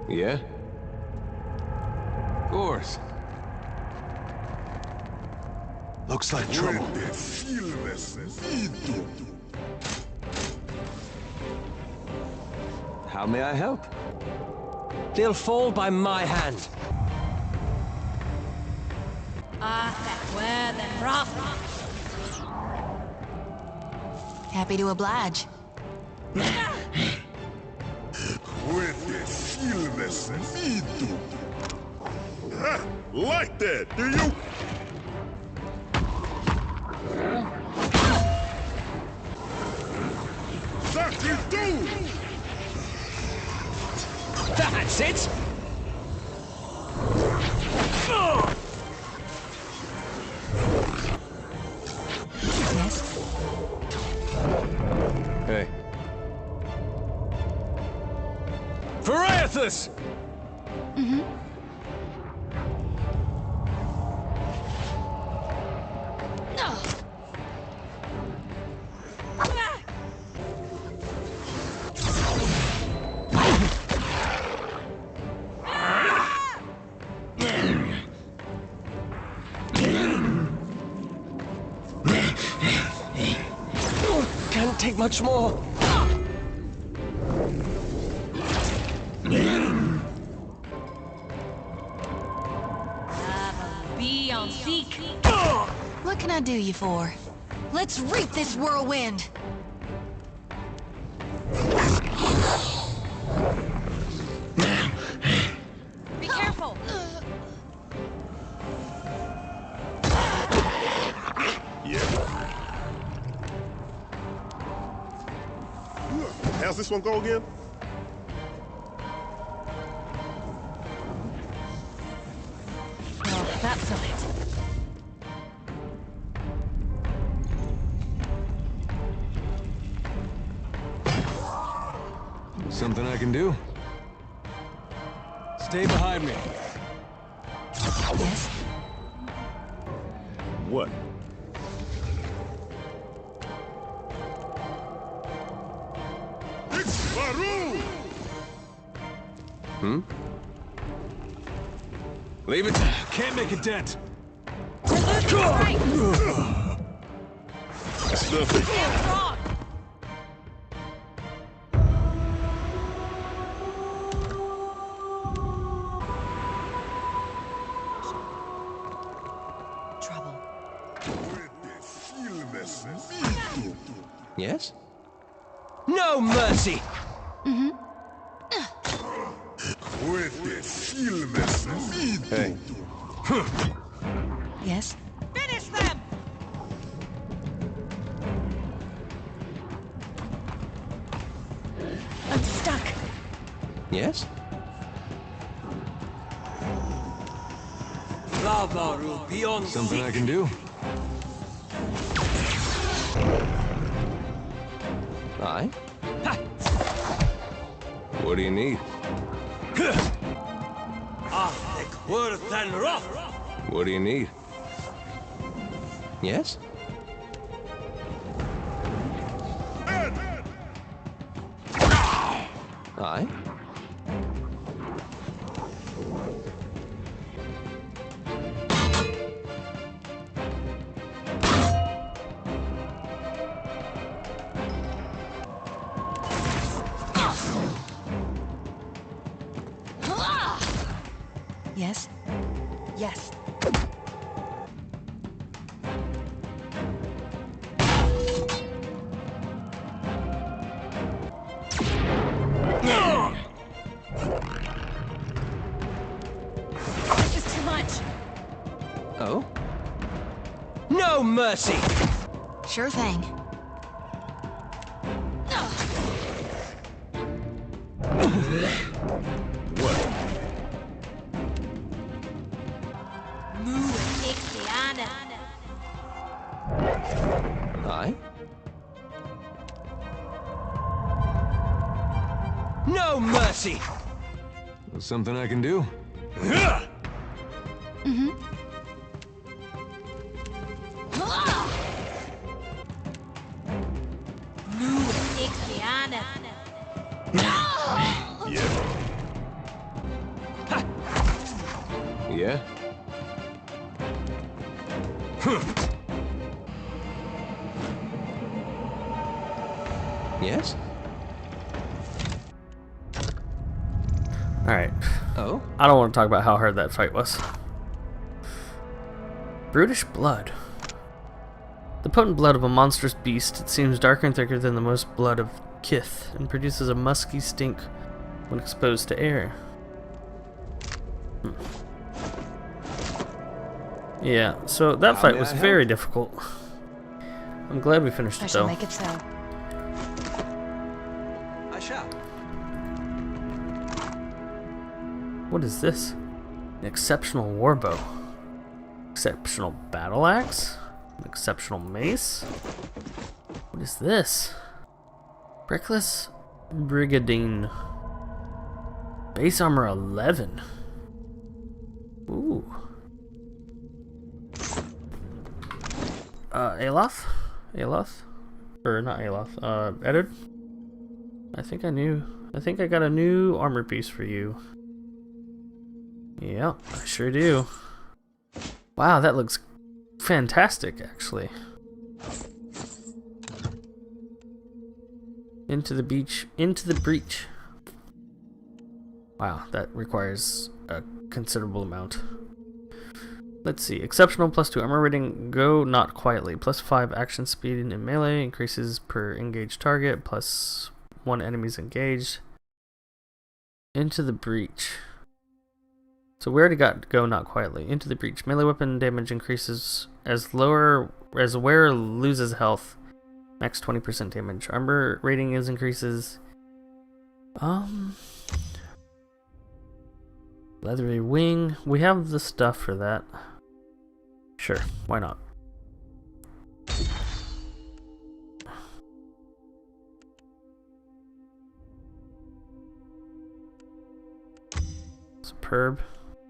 Yeah? Of course. Looks like trouble. How may I help? They'll fall by my hand. Happy to oblige. Like that, do you? That's it! Yes? Hey. Varathus! Can't take much more. Be on seek. What can I do you for? Let's reap this whirlwind. Be careful. How's this one go again? Oh, that's not it. Something I can do? Stay behind me. Yes? What? Hmm? Leave it. Can't make a dent. That's nothing. Trouble. Yes? No mercy! Hey. Yes? Finish them! I'm stuck. Yes? Lavaru beyond Something I can do? Aye? What do you need? Worth and rough! What do you need? Yes? Aye? Yes? Yes. This is too much. Oh? No mercy! Sure thing. Aye? No mercy! Something I can do? Yeah? Yes? Alright. Oh? I don't want to talk about how hard that fight was. Brutish blood. The potent blood of a monstrous beast, it seems darker and thicker than the most blood of kith, and produces a musky stink when exposed to air. Yeah, so that How fight may was I help? very difficult. I'm glad we finished I it shall though. make it so. I shall. What is this? An exceptional warbow. Exceptional battle axe? An exceptional mace? What is this? Reckless Brigadine. Base armor 11. Ooh. Aloth? Aloth? Or not Aloth, Eddard? I think I got a new armor piece for you. Yep, I sure do. Wow, that looks fantastic, actually. Into the breach. Wow, that requires a considerable amount. Let's see, exceptional +2 armor rating, go not quietly, +5 action speed in melee, increases per engaged target, +1 enemies engaged. Into the breach. So we already got go not quietly. Into the breach. Melee weapon damage increases as wearer loses health. Max 20% damage. Armor rating increases. Leathery wing. We have the stuff for that. Sure, why not? Superb.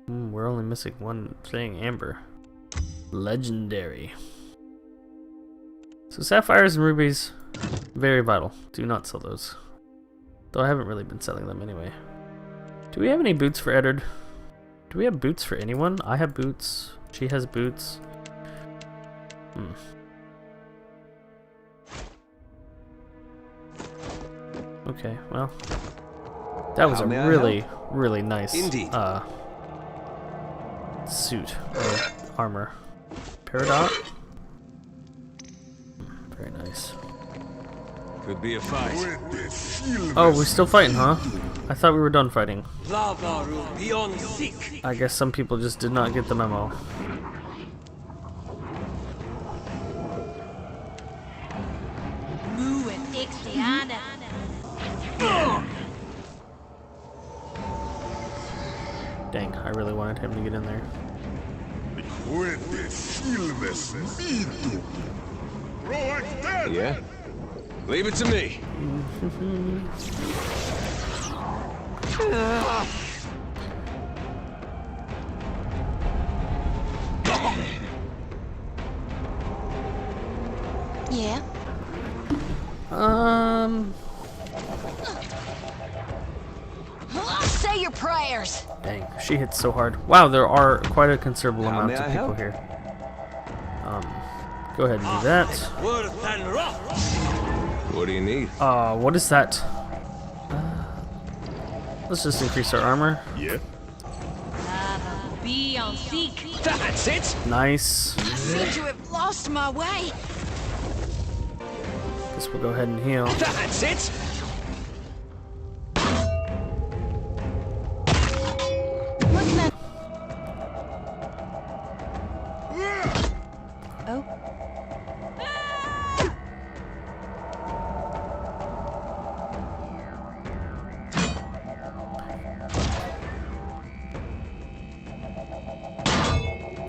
We're only missing one thing, amber. Legendary. So sapphires and rubies, very vital. Do not sell those. Though I haven't really been selling them anyway. Do we have any boots for Eddard? Do we have boots for anyone? I have boots. She has boots. Okay, well. That was How a may I really, really nice Indeed. suit or armor. Peridot? Very nice. Could be a fight. Oh, we're still fighting, huh? I thought we were done fighting. Lavaru beyond seek. I guess some people just did not get the memo. Moo and Ixiana. Dang, I really wanted him to get in there. Yeah? Leave it to me. Yeah? Say your prayers! Dang, she hits so hard. Wow, there are quite a considerable How amount may of I people help? here. Go ahead and do that. Worse than rock. What do you need? What is that? Let's just increase our armor. Yeah. Beyond seek. That's it. Nice. Seem to have lost my way. Guess we'll go ahead and heal. That's it. What can I... Oh.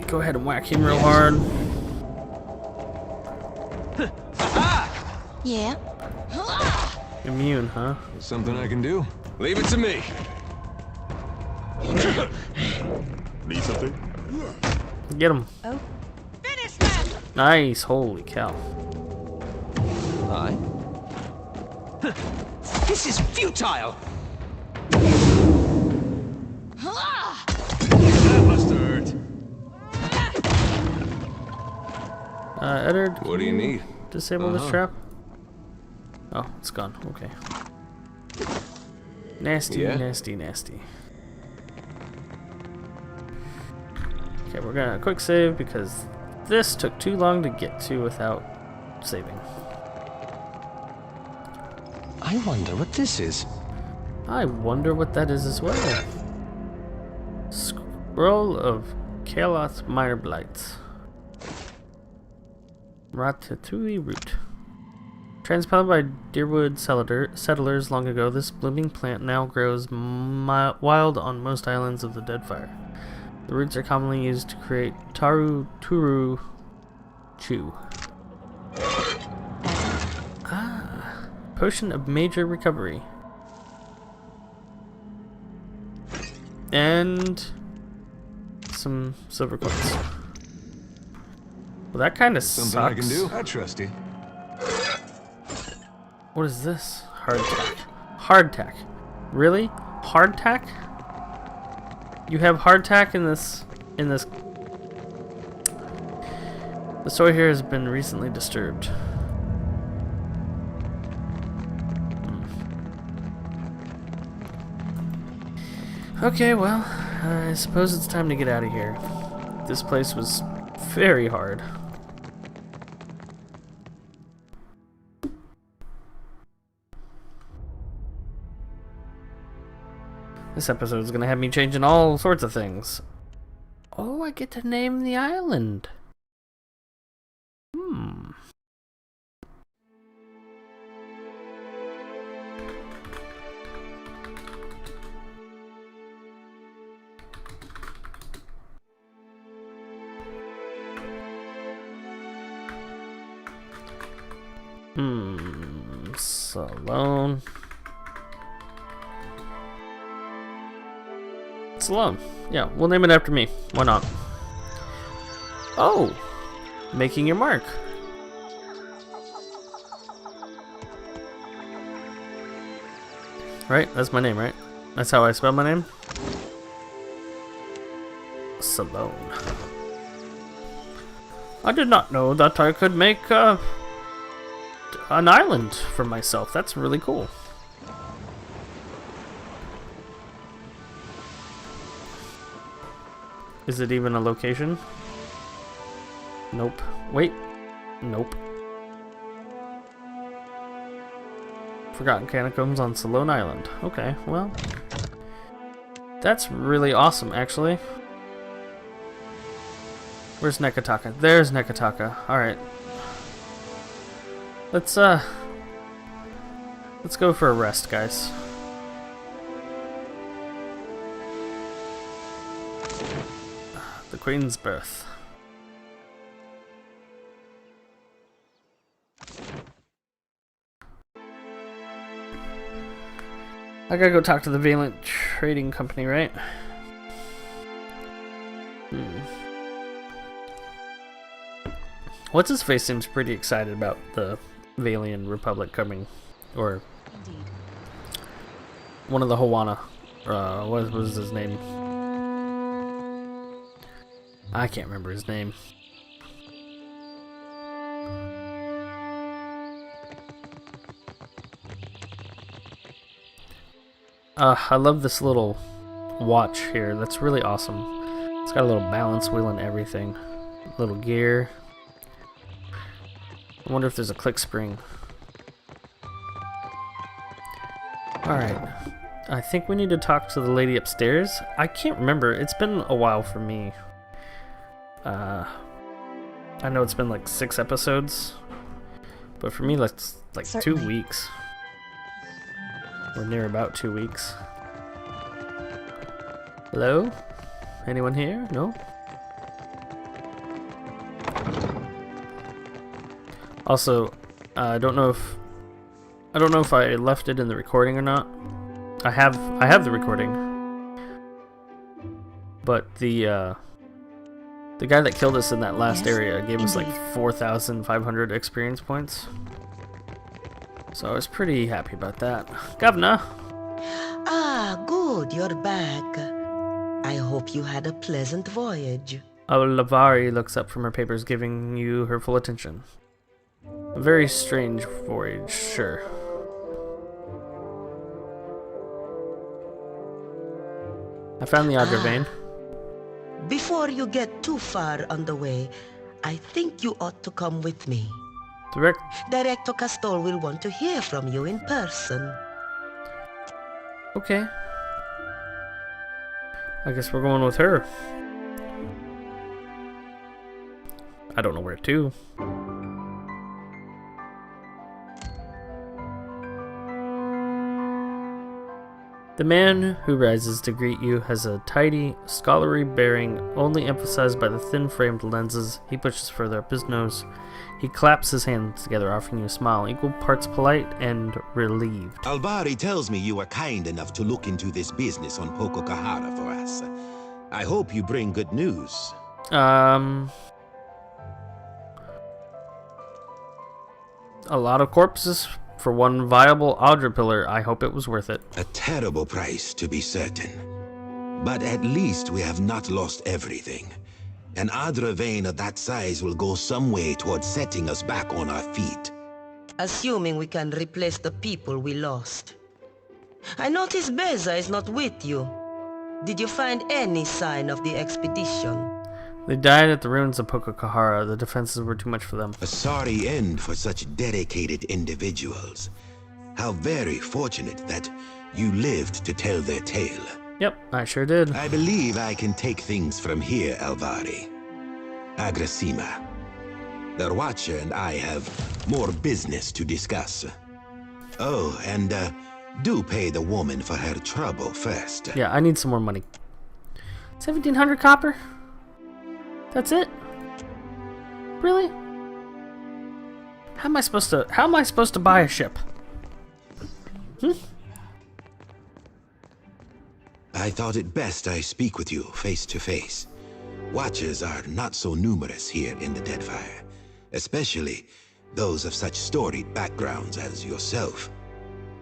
Go ahead and whack him real hard. Yeah? Immune, huh? Something I can do? Leave it to me. Need something? Get him. Oh. Finish them. Nice. Holy cow. Aye. This is futile. That must have hurt. Eddard, What do you need? disable this trap? Oh, it's gone. Okay. Nasty, Yeah? nasty, nasty. Okay, we're gonna quick save because this took too long to get to without saving. I wonder what this is. I wonder what that is as well. Scroll of Kaloth Mire Blights. Ratatouille root. Transplanted by Deerwood settlers long ago, this blooming plant now grows wild on most islands of the Deadfire. The roots are commonly used to create turu chew. Potion of major recovery. And some silver coins. Well, that kind of sucks. Something I can do? I trust you. What is this? Hardtack. Hardtack. Really? Hardtack? You have hardtack in this. The soil here has been recently disturbed. Okay, well, I suppose it's time to get out of here. This place was very hard. This episode is going to have me changing all sorts of things. Oh, I get to name the island. Salone. Salone. Yeah, we'll name it after me. Why not? Oh! Making your mark. Right? That's my name, right? That's how I spell my name? Salone. I did not know that I could make an island for myself. That's really cool. Is it even a location? Nope. Wait. Nope. Forgotten Catacombs on Salone Island. Okay, well. That's really awesome, actually. Where's Nekataka? There's Nekataka. Alright. Let's go for a rest, guys. The Queen's Birth. I gotta go talk to the Valiant Trading Company, right? What's his face seems pretty excited about the Valiant Republic coming, or one of the Hawana. What was his name? I can't remember his name. I love this little watch here. That's really awesome. It's got a little balance wheel and everything. Little gear. I wonder if there's a click spring. Alright. I think we need to talk to the lady upstairs. I can't remember. It's been a while for me. I know it's been like 6 episodes. But for me, that's like Certainly. 2 weeks. We're near about 2 weeks. Hello? Anyone here? No? Also, I don't know if I left it in the recording or not. I have the recording. But the guy that killed us in that last area gave us like 4,500 experience points. So I was pretty happy about that. Governor! Ah, good, you're back. I hope you had a pleasant voyage. Lavari looks up from her papers, giving you her full attention. A very strange voyage, sure. I found the Adra vein. Before you get too far on the way, I think you ought to come with me. Director Castol will want to hear from you in person. Okay. I guess we're going with her. I don't know where to. The man who rises to greet you has a tidy, scholarly bearing, only emphasized by the thin-framed lenses. He pushes further up his nose. He claps his hands together, offering you a smile, equal parts polite and relieved. Alvari tells me you were kind enough to look into this business on Pococahara for us. I hope you bring good news. A lot of corpses for one viable Adra pillar. I hope it was worth it. A terrible price, to be certain. But at least we have not lost everything. An Adra vein of that size will go some way towards setting us back on our feet. Assuming we can replace the people we lost. I notice Beza is not with you. Did you find any sign of the expedition? They died at the ruins of Pococahara. The defenses were too much for them. A sorry end for such dedicated individuals. How very fortunate that you lived to tell their tale. Yep, I sure did. I believe I can take things from here, Alvari. Agrasima. The Watcher and I have more business to discuss. Oh, and do pay the woman for her trouble first. Yeah, I need some more money. 1,700 copper? That's it? Really? How am I supposed to buy a ship? I thought it best I speak with you face to face. Watchers are not so numerous here in the Deadfire, especially those of such storied backgrounds as yourself.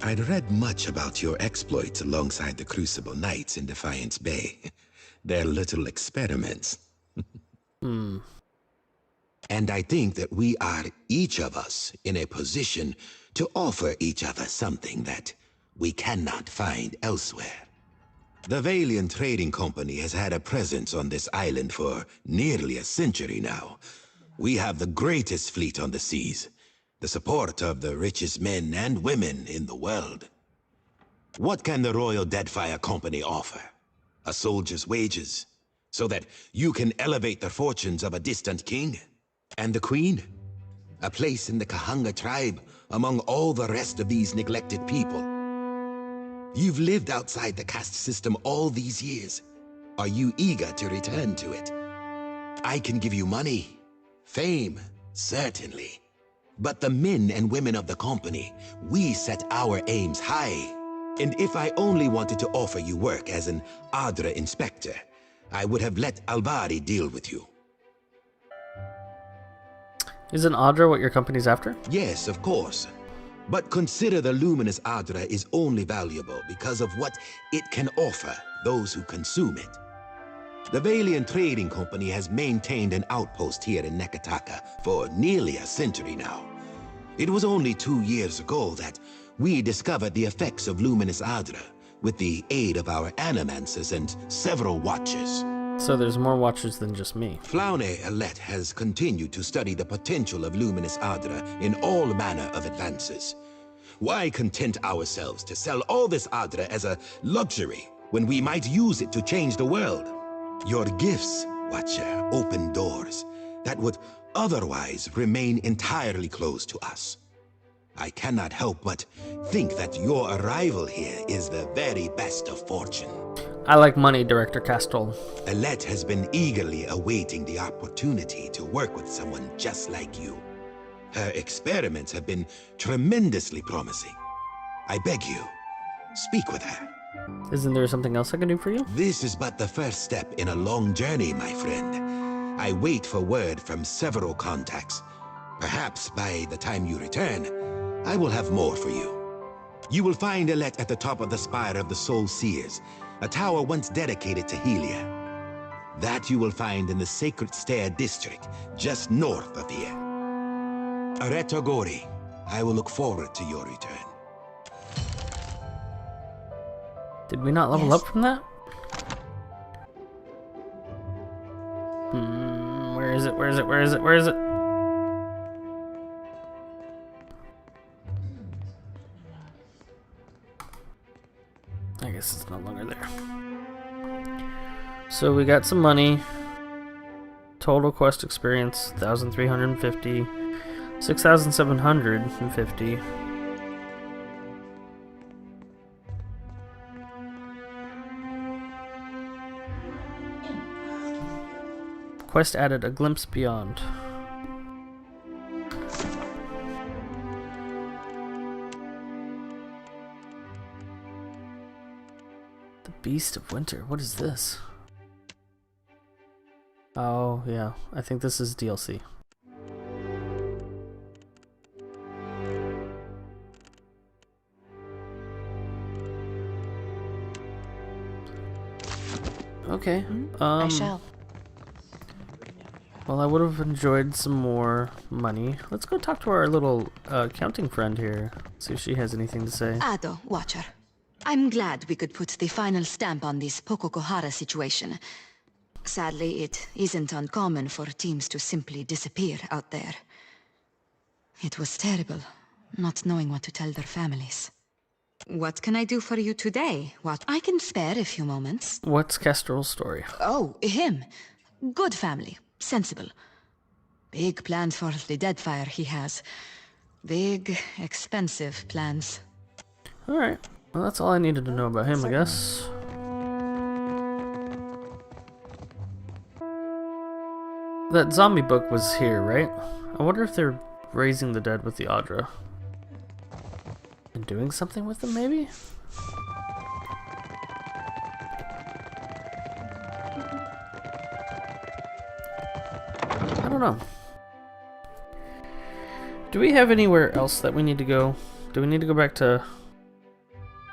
I'd read much about your exploits alongside the Crucible Knights in Defiance Bay. Their little experiments. And I think that we are, each of us, in a position to offer each other something that we cannot find elsewhere. The Valiant Trading Company has had a presence on this island for nearly a century now. We have the greatest fleet on the seas, the support of the richest men and women in the world. What can the Royal Deadfire Company offer? A soldier's wages, so that you can elevate the fortunes of a distant king? And the Queen? A place in the Kahanga tribe among all the rest of these neglected people. You've lived outside the caste system all these years. Are you eager to return to it? I can give you money, fame, certainly. But the men and women of the company, we set our aims high. And if I only wanted to offer you work as an Adra inspector, I would have let Alvari deal with you. Isn't Adra what your company's after? Yes, of course. But consider the luminous Adra is only valuable because of what it can offer those who consume it. The Valiant Trading Company has maintained an outpost here in Nekataka for nearly a century now. It was only 2 years ago that we discovered the effects of luminous Adra with the aid of our animancers and several watchers. So there's more watchers than just me. Flaune Alette has continued to study the potential of luminous Adra in all manner of advances. Why content ourselves to sell all this Adra as a luxury when we might use it to change the world? Your gifts, Watcher, open doors that would otherwise remain entirely closed to us. I cannot help but think that your arrival here is the very best of fortune. I like money, Director Castol. Alette has been eagerly awaiting the opportunity to work with someone just like you. Her experiments have been tremendously promising. I beg you, speak with her. Isn't there something else I can do for you? This is but the first step in a long journey, my friend. I wait for word from several contacts. Perhaps by the time you return, I will have more for you. You will find Alette at the top of the spire of the Soul Seers, a tower once dedicated to Helia. That you will find in the Sacred Stair District, just north of here. Aretogori, I will look forward to your return. Did we not level up from that? Where is it? Where is it? Where is it? Where is it? I guess it's no longer there. So we got some money. Total quest experience 1,350. 6,750. Quest added, a glimpse beyond. The Beast of Winter. What is this? Oh, yeah. I think this is DLC. Okay. I shall. Well, I would have enjoyed some more money. Let's go talk to our little accounting friend here. See if she has anything to say. Ado, Watcher. I'm glad we could put the final stamp on this Pococohara situation. Sadly, it isn't uncommon for teams to simply disappear out there. It was terrible, not knowing what to tell their families. What can I do for you today? What? I can spare a few moments. What's Kestrel's story? Oh, him. Good family. Sensible. Big plans for the Deadfire he has. Big, expensive plans. Alright. Well, that's all I needed to know about him, I guess. That zombie book was here, right? I wonder if they're raising the dead with the Audra. And doing something with them, maybe? I don't know. Do we have anywhere else that we need to go? Do we need to go back to...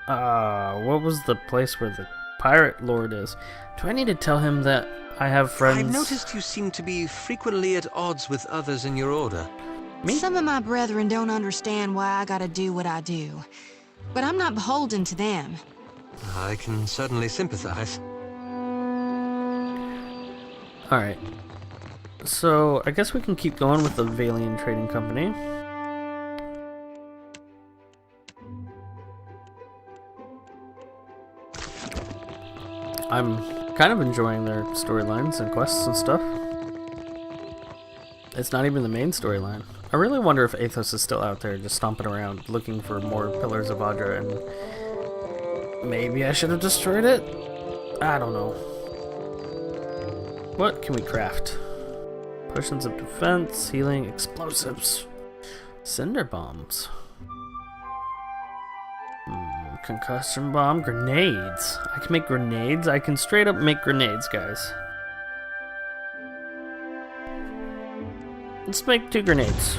what was the place where the pirate lord is? Do I need to tell him that I have friends? I've noticed you seem to be frequently at odds with others in your order. Me? Some of my brethren don't understand why I gotta do what I do. But I'm not beholden to them. I can certainly sympathize. Alright. So, I guess we can keep going with the Valian Trading Company. I'm kind of enjoying their storylines and quests and stuff. It's not even the main storyline. I really wonder if Athos is still out there just stomping around looking for more Pillars of Audra, and maybe I should have destroyed it? I don't know. What can we craft? Potions of defense, healing, explosives, cinder bombs, concussion bomb, grenades. I can make grenades? I can straight up make grenades, guys. Let's make 2 grenades.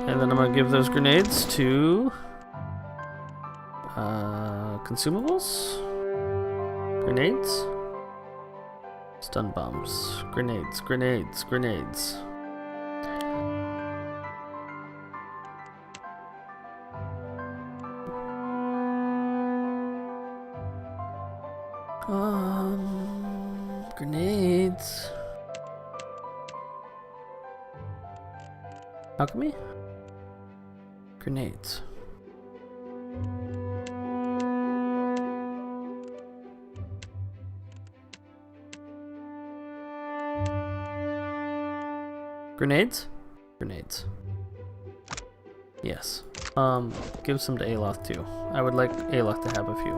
And then I'm gonna give those grenades to consumables, grenades, stun bombs, grenades, grenades, grenades. Grenades. Alchemy? Grenades. Grenades? Grenades. Yes. Give some to Aloth too. I would like Aloth to have a few.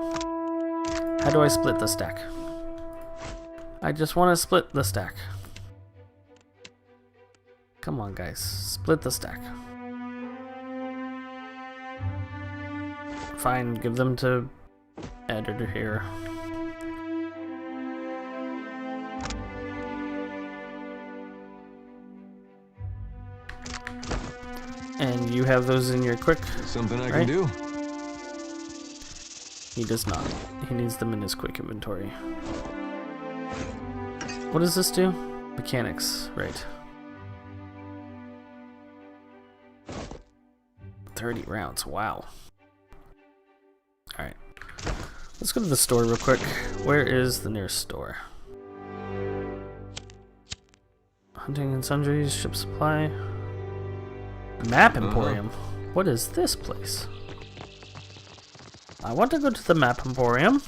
How do I split the stack? I just want to split the stack. Come on, guys. Split the stack. Fine, give them to editor here. And you have those in your quick. Something I right? can do. He does not. He needs them in his quick inventory. What does this do? Mechanics, right. 30 rounds, wow. Alright. Let's go to the store real quick. Where is the nearest store? Hunting and sundries, ship supply. Map Emporium. What is this place? I want to go to the Map Emporium.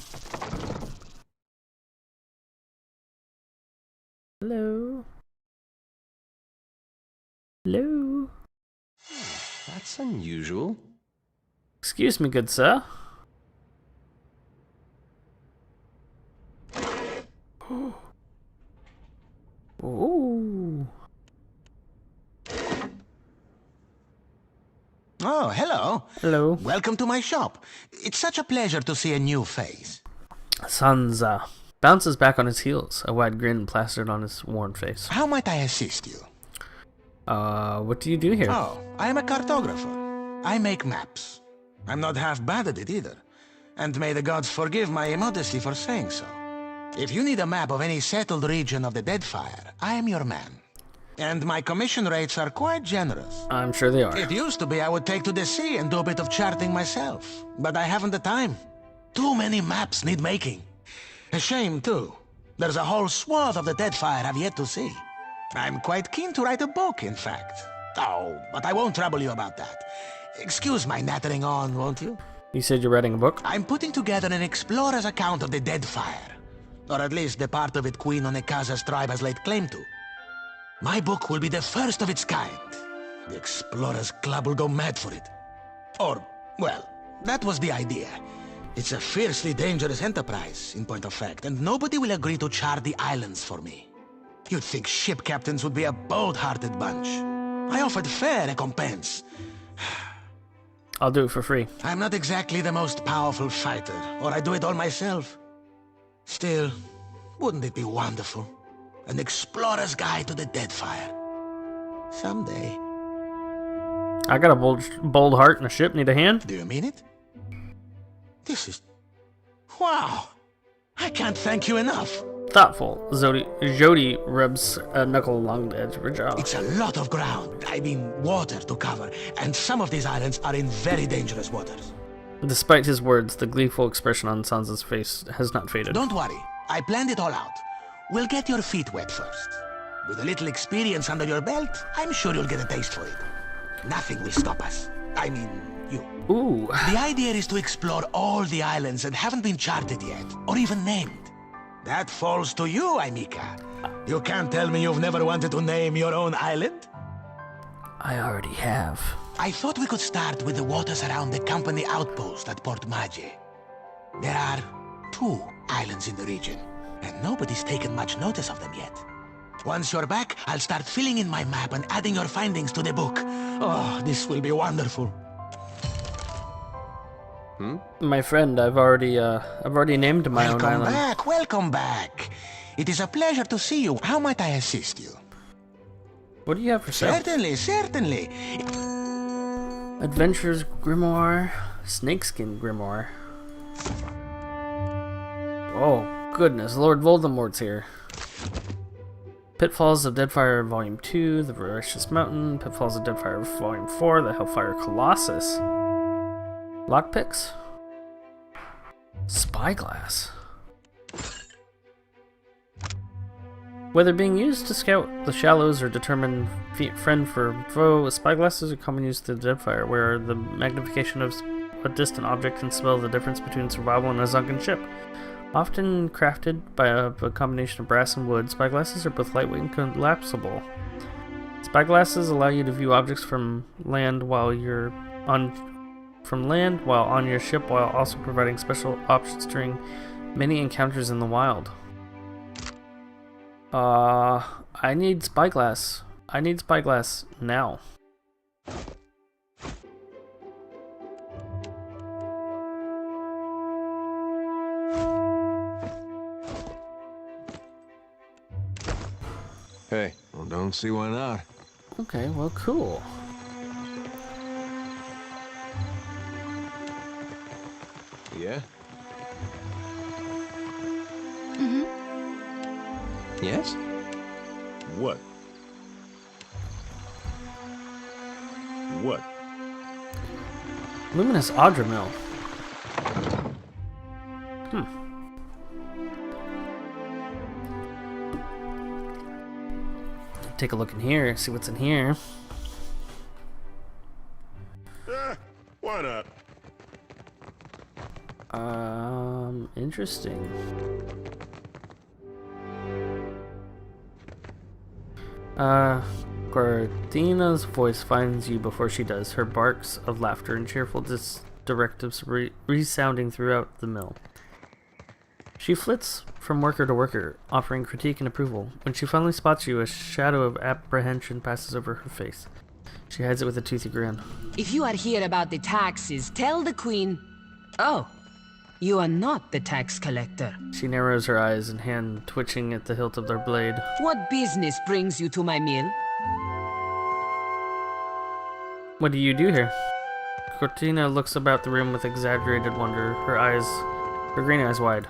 Hello? Hello? That's unusual. Excuse me, good sir. Ooh. Oh, hello. Hello. Welcome to my shop. It's such a pleasure to see a new face. Sansa bounces back on his heels, a wide grin plastered on his worn face. How might I assist you? What do you do here? Oh, I am a cartographer. I make maps. I'm not half bad at it either. And may the gods forgive my immodesty for saying so. If you need a map of any settled region of the Deadfire, I am your man. And my commission rates are quite generous. I'm sure they are. It used to be I would take to the sea and do a bit of charting myself. But I haven't the time. Too many maps need making. A shame, too. There's a whole swath of the Deadfire I've yet to see. I'm quite keen to write a book, in fact. Oh, but I won't trouble you about that. Excuse my nattering on, won't you? You said you're writing a book? I'm putting together an explorer's account of the Deadfire. Or at least the part of it Queen Onekaza's tribe has laid claim to. My book will be the first of its kind. The Explorers Club will go mad for it. Or, well, that was the idea. It's a fiercely dangerous enterprise, in point of fact, and nobody will agree to chart the islands for me. You'd think ship captains would be a bold-hearted bunch. I offered fair recompense. I'll do it for free. I'm not exactly the most powerful fighter, or I do it all myself. Still, wouldn't it be wonderful? An explorer's guide to the Deadfire. Someday. I got a bold heart and a ship. Need a hand? Do you mean it? This is... Wow! I can't thank you enough. Thoughtful. Jody rubs a knuckle along the edge of her jaw. It's a lot of ground. I mean, water to cover. And some of these islands are in very dangerous waters. Despite his words, the gleeful expression on Sansa's face has not faded. Don't worry. I planned it all out. We'll get your feet wet first. With a little experience under your belt, I'm sure you'll get a taste for it. Nothing will stop us. I mean, you. Ooh. The idea is to explore all the islands that haven't been charted yet, or even named. That falls to you, Aimika. You can't tell me you've never wanted to name your own island? I already have. I thought we could start with the waters around the company outpost at Port Mage. There are 2 islands in the region, and nobody's taken much notice of them yet. Once you're back, I'll start filling in my map and adding your findings to the book. Oh, this will be wonderful. My friend, I've already named my own island. Welcome back. It is a pleasure to see you. How might I assist you? What do you have for sale? Certainly. Adventures Grimoire, Snakeskin Grimoire. Oh, goodness, Lord Voldemort's here. Pitfalls of Deadfire Volume 2, The Voracious Mountain, Pitfalls of Deadfire Volume 4, The Hellfire Colossus. Lockpicks? Spyglass. Whether being used to scout the shallows or determine friend for foe, spyglasses are commonly used to the Deadfire, where the magnification of a distant object can spell the difference between survival and a sunken ship. Often crafted by a combination of brass and wood, spyglasses are both lightweight and collapsible. Spyglasses allow you to view objects from land while on your ship, while also providing special options during many encounters in the wild. I need spyglass. I need spyglass now. Hey, well, don't see why not. Okay, well, cool. Yeah? Yes? What? What? Luminous Audra Mill. Take a look in here, see what's in here. Why not? Interesting. Cortina's voice finds you before she does, her barks of laughter and cheerful directives resounding throughout the mill. She flits from worker to worker, offering critique and approval. When she finally spots you, a shadow of apprehension passes over her face. She hides it with a toothy grin. If you are here about the taxes, tell the Queen... Oh, you are not the tax collector. She narrows her eyes and hand twitching at the hilt of their blade. What business brings you to my mill? What do you do here? Cortina looks about the room with exaggerated wonder, her green eyes wide.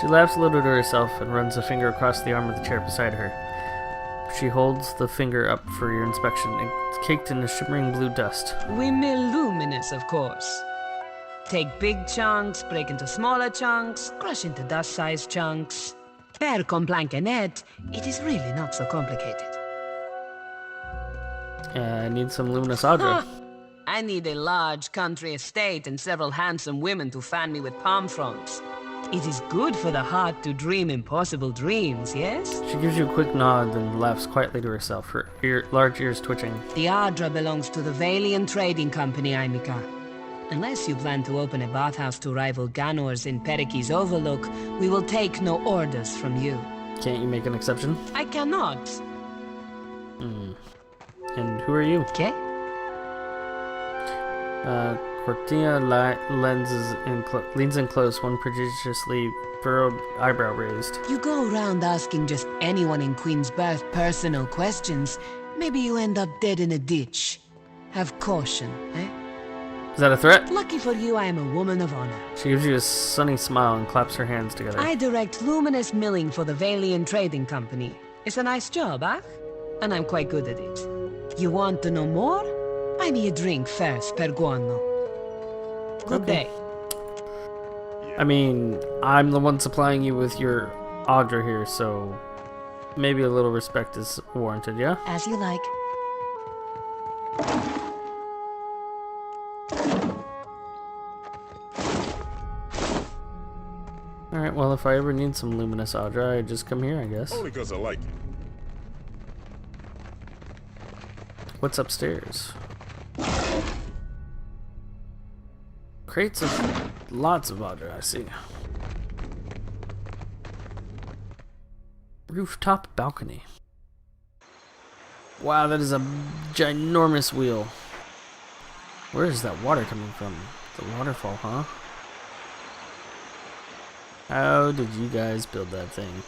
She laughs a little to herself and runs a finger across the arm of the chair beside her. She holds the finger up for your inspection. It's caked in a shimmering blue dust. We mill luminous, of course. Take big chunks, break into smaller chunks, crush into dust-sized chunks. Per complancanet, it is really not so complicated. I need some luminous Audra. I need a large country estate and several handsome women to fan me with palm fronds. It is good for the heart to dream impossible dreams, yes? She gives you a quick nod, then laughs quietly to herself, her large ears twitching. The Audra belongs to the Valiant Trading Company, Aimika. Unless you plan to open a bathhouse to rival Ganor's in Periki's Overlook, we will take no orders from you. Can't you make an exception? I cannot. And who are you? Okay. Cortina leans in close, one prodigiously furrowed eyebrow raised. You go around asking just anyone in Queen's Birth personal questions. Maybe you end up dead in a ditch. Have caution, eh? Is that a threat? Lucky for you, I am a woman of honor. She gives you a sunny smile and claps her hands together. I direct luminous milling for the Valiant Trading Company. It's a nice job, huh? And I'm quite good at it. You want to know more? Buy me a drink first, per guano. Good day. I mean, I'm the one supplying you with your Audra here, so maybe a little respect is warranted, yeah? As you like. Alright, well, if I ever need some luminous Audra, I just come here, I guess. Only because I like it. What's upstairs? Crates of lots of Audra, I see. Rooftop balcony. Wow, that is a ginormous wheel. Where is that water coming from? The waterfall, huh? How did you guys build that thing?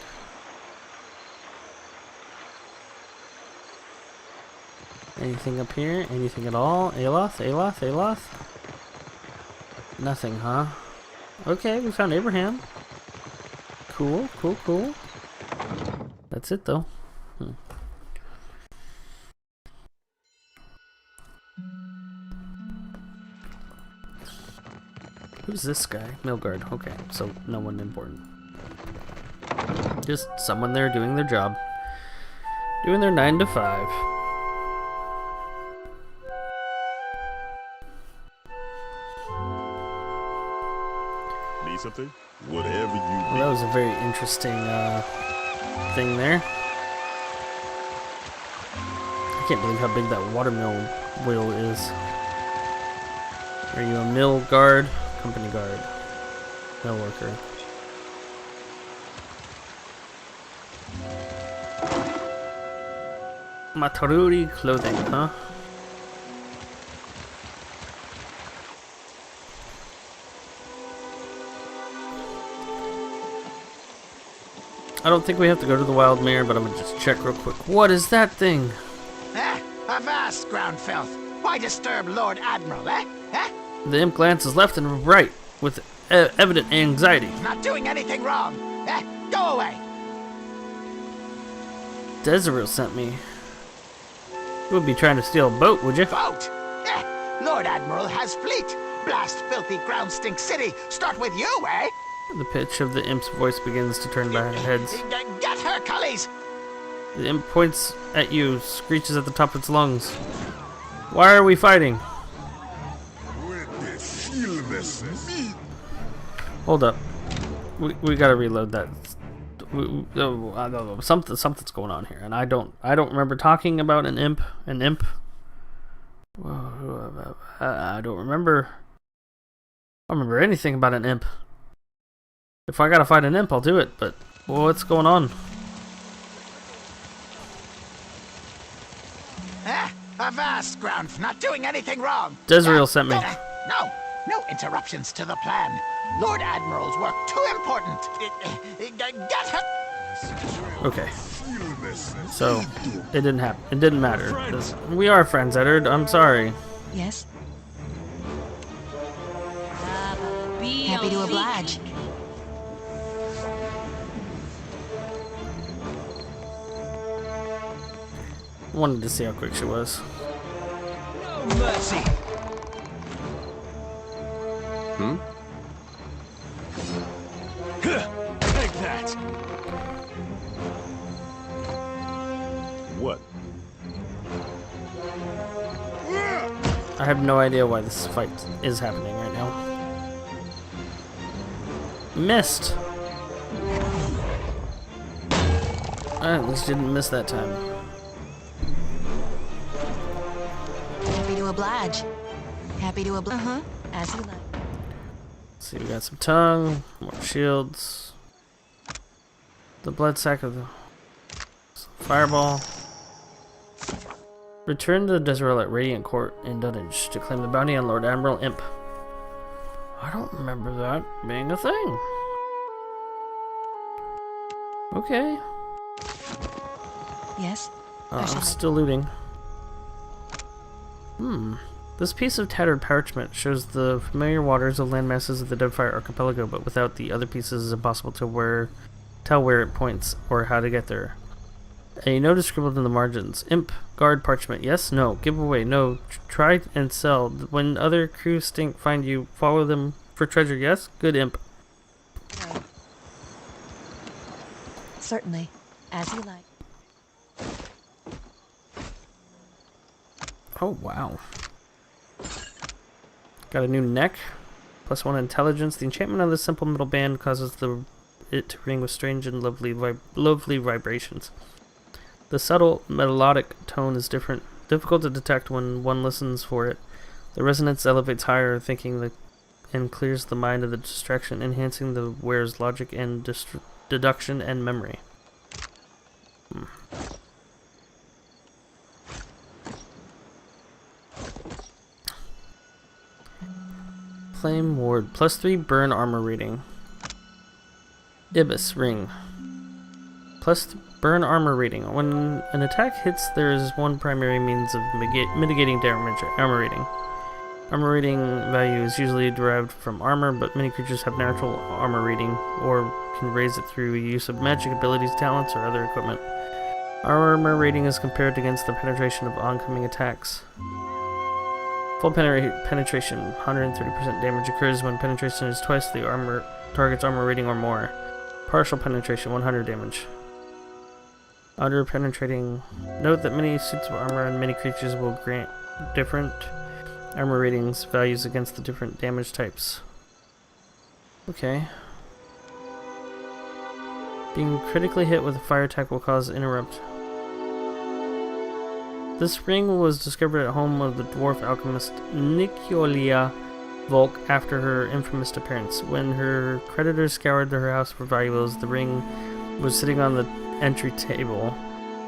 Anything up here? Anything at all? Aloth? Aloth? Aloth? Nothing, huh? Okay, we found Abraham. Cool, cool, cool. That's it, though. Who's this guy? Milgard. Okay, so no one important. Just someone there doing their job. Doing their 9 to 5. Need something? Whatever you need. Well, that was a very interesting thing there. I can't believe how big that watermill wheel is. Are you a mill guard? Company guard. Mill worker. Mataruri clothing, huh? I don't think we have to go to the Wild Mare, but I'm gonna just check real quick. What is that thing? Avast, ground filth. Why disturb Lord Admiral, eh? The imp glances left and right with evident anxiety. Not doing anything wrong. Go away. Desiree sent me. You would be trying to steal a boat, would you? Boat? Lord Admiral has fleet. Blast filthy ground stink city. Start with you, eh? The pitch of the imp's voice begins to turn back heads. Get her, cullies! The imp points at you, screeches at the top of its lungs. Why are we fighting? Hold up. We gotta reload that. Something's going on here, and I don't remember talking about an imp. I don't remember anything about an imp. If I gotta fight an imp, I'll do it. But what's going on? Avast, Grunt. Not doing anything wrong. Desiree sent me. No interruptions to the plan. Lord Admiral's work too important. Get her. Okay. So, it didn't happen. It didn't matter. We are friends, Eddard. I'm sorry. Yes? Be Happy to oblige. Wanted to see how quick she was. No mercy. Take that. What? I have no idea why this fight is happening right now. Missed! I at least didn't miss that time. Happy to oblige. Happy to oblige. As you like. See, we got some tongue, more shields, the blood sack of the fireball. Return to the Desiree at Radiant Court in Dunnage to claim the bounty on Lord Admiral Imp. I don't remember that being a thing. Okay. Yes? I'm still looting. This piece of tattered parchment shows the familiar waters of landmasses of the Deadfire archipelago, but without the other pieces, it's impossible to tell where it points or how to get there. A note is scribbled in the margins. Imp, guard parchment. Yes, no. Give away. No. Try and sell. When other crew find you, follow them for treasure. Yes? Good, imp. Certainly. As you like. Oh, wow. Got a new neck. +1 intelligence. The enchantment of this simple metal band causes it to ring with strange and lovely vibrations. The subtle melodic tone is difficult to detect when one listens for it. The resonance elevates higher, and clears the mind of the distraction, enhancing the wearer's logic and deduction and memory. Flame Ward. +3 burn armor rating. Ibis ring. Burn armor rating. When an attack hits, there is one primary means of mitigating damage. Armor rating. Armor rating value is usually derived from armor, but many creatures have natural armor rating, or can raise it through use of magic abilities, talents, or other equipment. Armor rating is compared against the penetration of oncoming attacks. Full penetration, 130% damage occurs when penetration is twice the target's armor rating or more. Partial penetration, 100 damage. Under penetrating, note that many suits of armor and many creatures will grant different armor ratings values against the different damage types. Okay. Being critically hit with a fire attack will cause interrupt. This ring was discovered at home of the dwarf alchemist Nicolia Volk after her infamous appearance. When her creditors scoured her house for valuables, the ring was sitting on the entry table.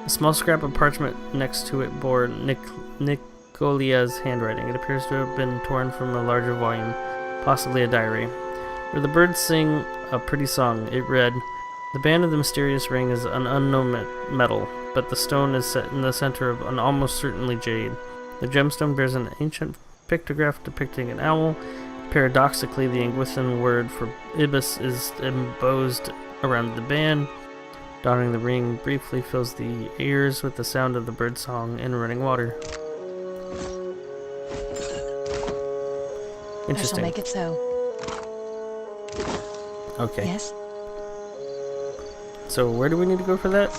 A small scrap of parchment next to it bore Nicolia's handwriting. It appears to have been torn from a larger volume, possibly a diary. Where the birds sing a pretty song, it read, "The band of the mysterious ring is an unknown metal, but the stone is set in the center of an almost certainly jade. The gemstone bears an ancient pictograph depicting an owl. Paradoxically, the Ingwithan word for ibis is embossed around the band. Donning the ring briefly fills the ears with the sound of the birdsong and running water. I shall Interesting. make it so. Okay. Yes? So where do we need to go for that?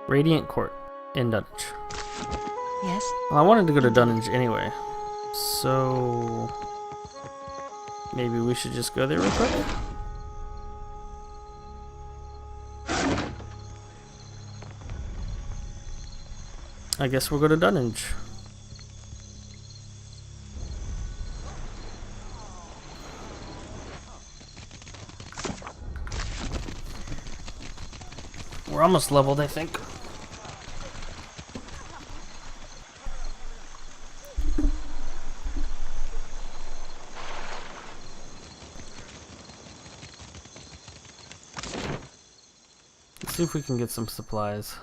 Radiant Court in Dunwich. Yes? Well, I wanted to go to Dunwich anyway. So maybe we should just go there real quick? I guess we'll go to Dunwich. We're almost leveled, I think. Let's see if we can get some supplies.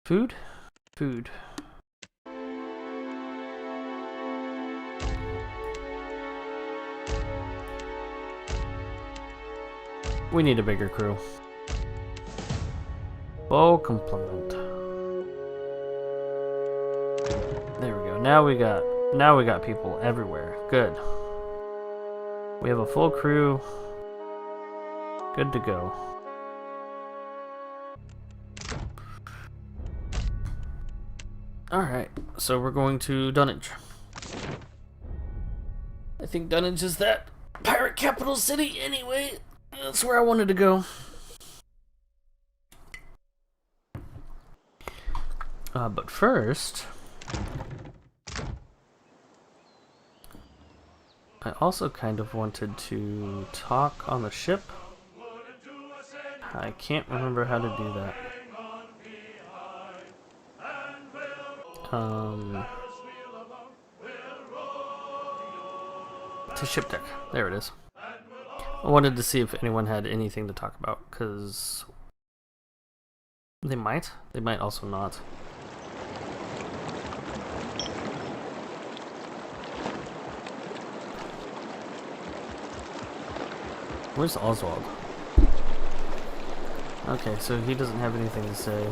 Food? Food. We need a bigger crew. Full complement. There we go. Now we got people everywhere. Good. We have a full crew. Good to go. Alright, so we're going to Dunwich. I think Dunwich is that pirate capital city anyway. That's where I wanted to go. But first, I also kind of wanted to talk on the ship. I can't remember how to do that. To ship deck. There it is. I wanted to see if anyone had anything to talk about, because they might also not. Where's Oswald? Okay, so he doesn't have anything to say.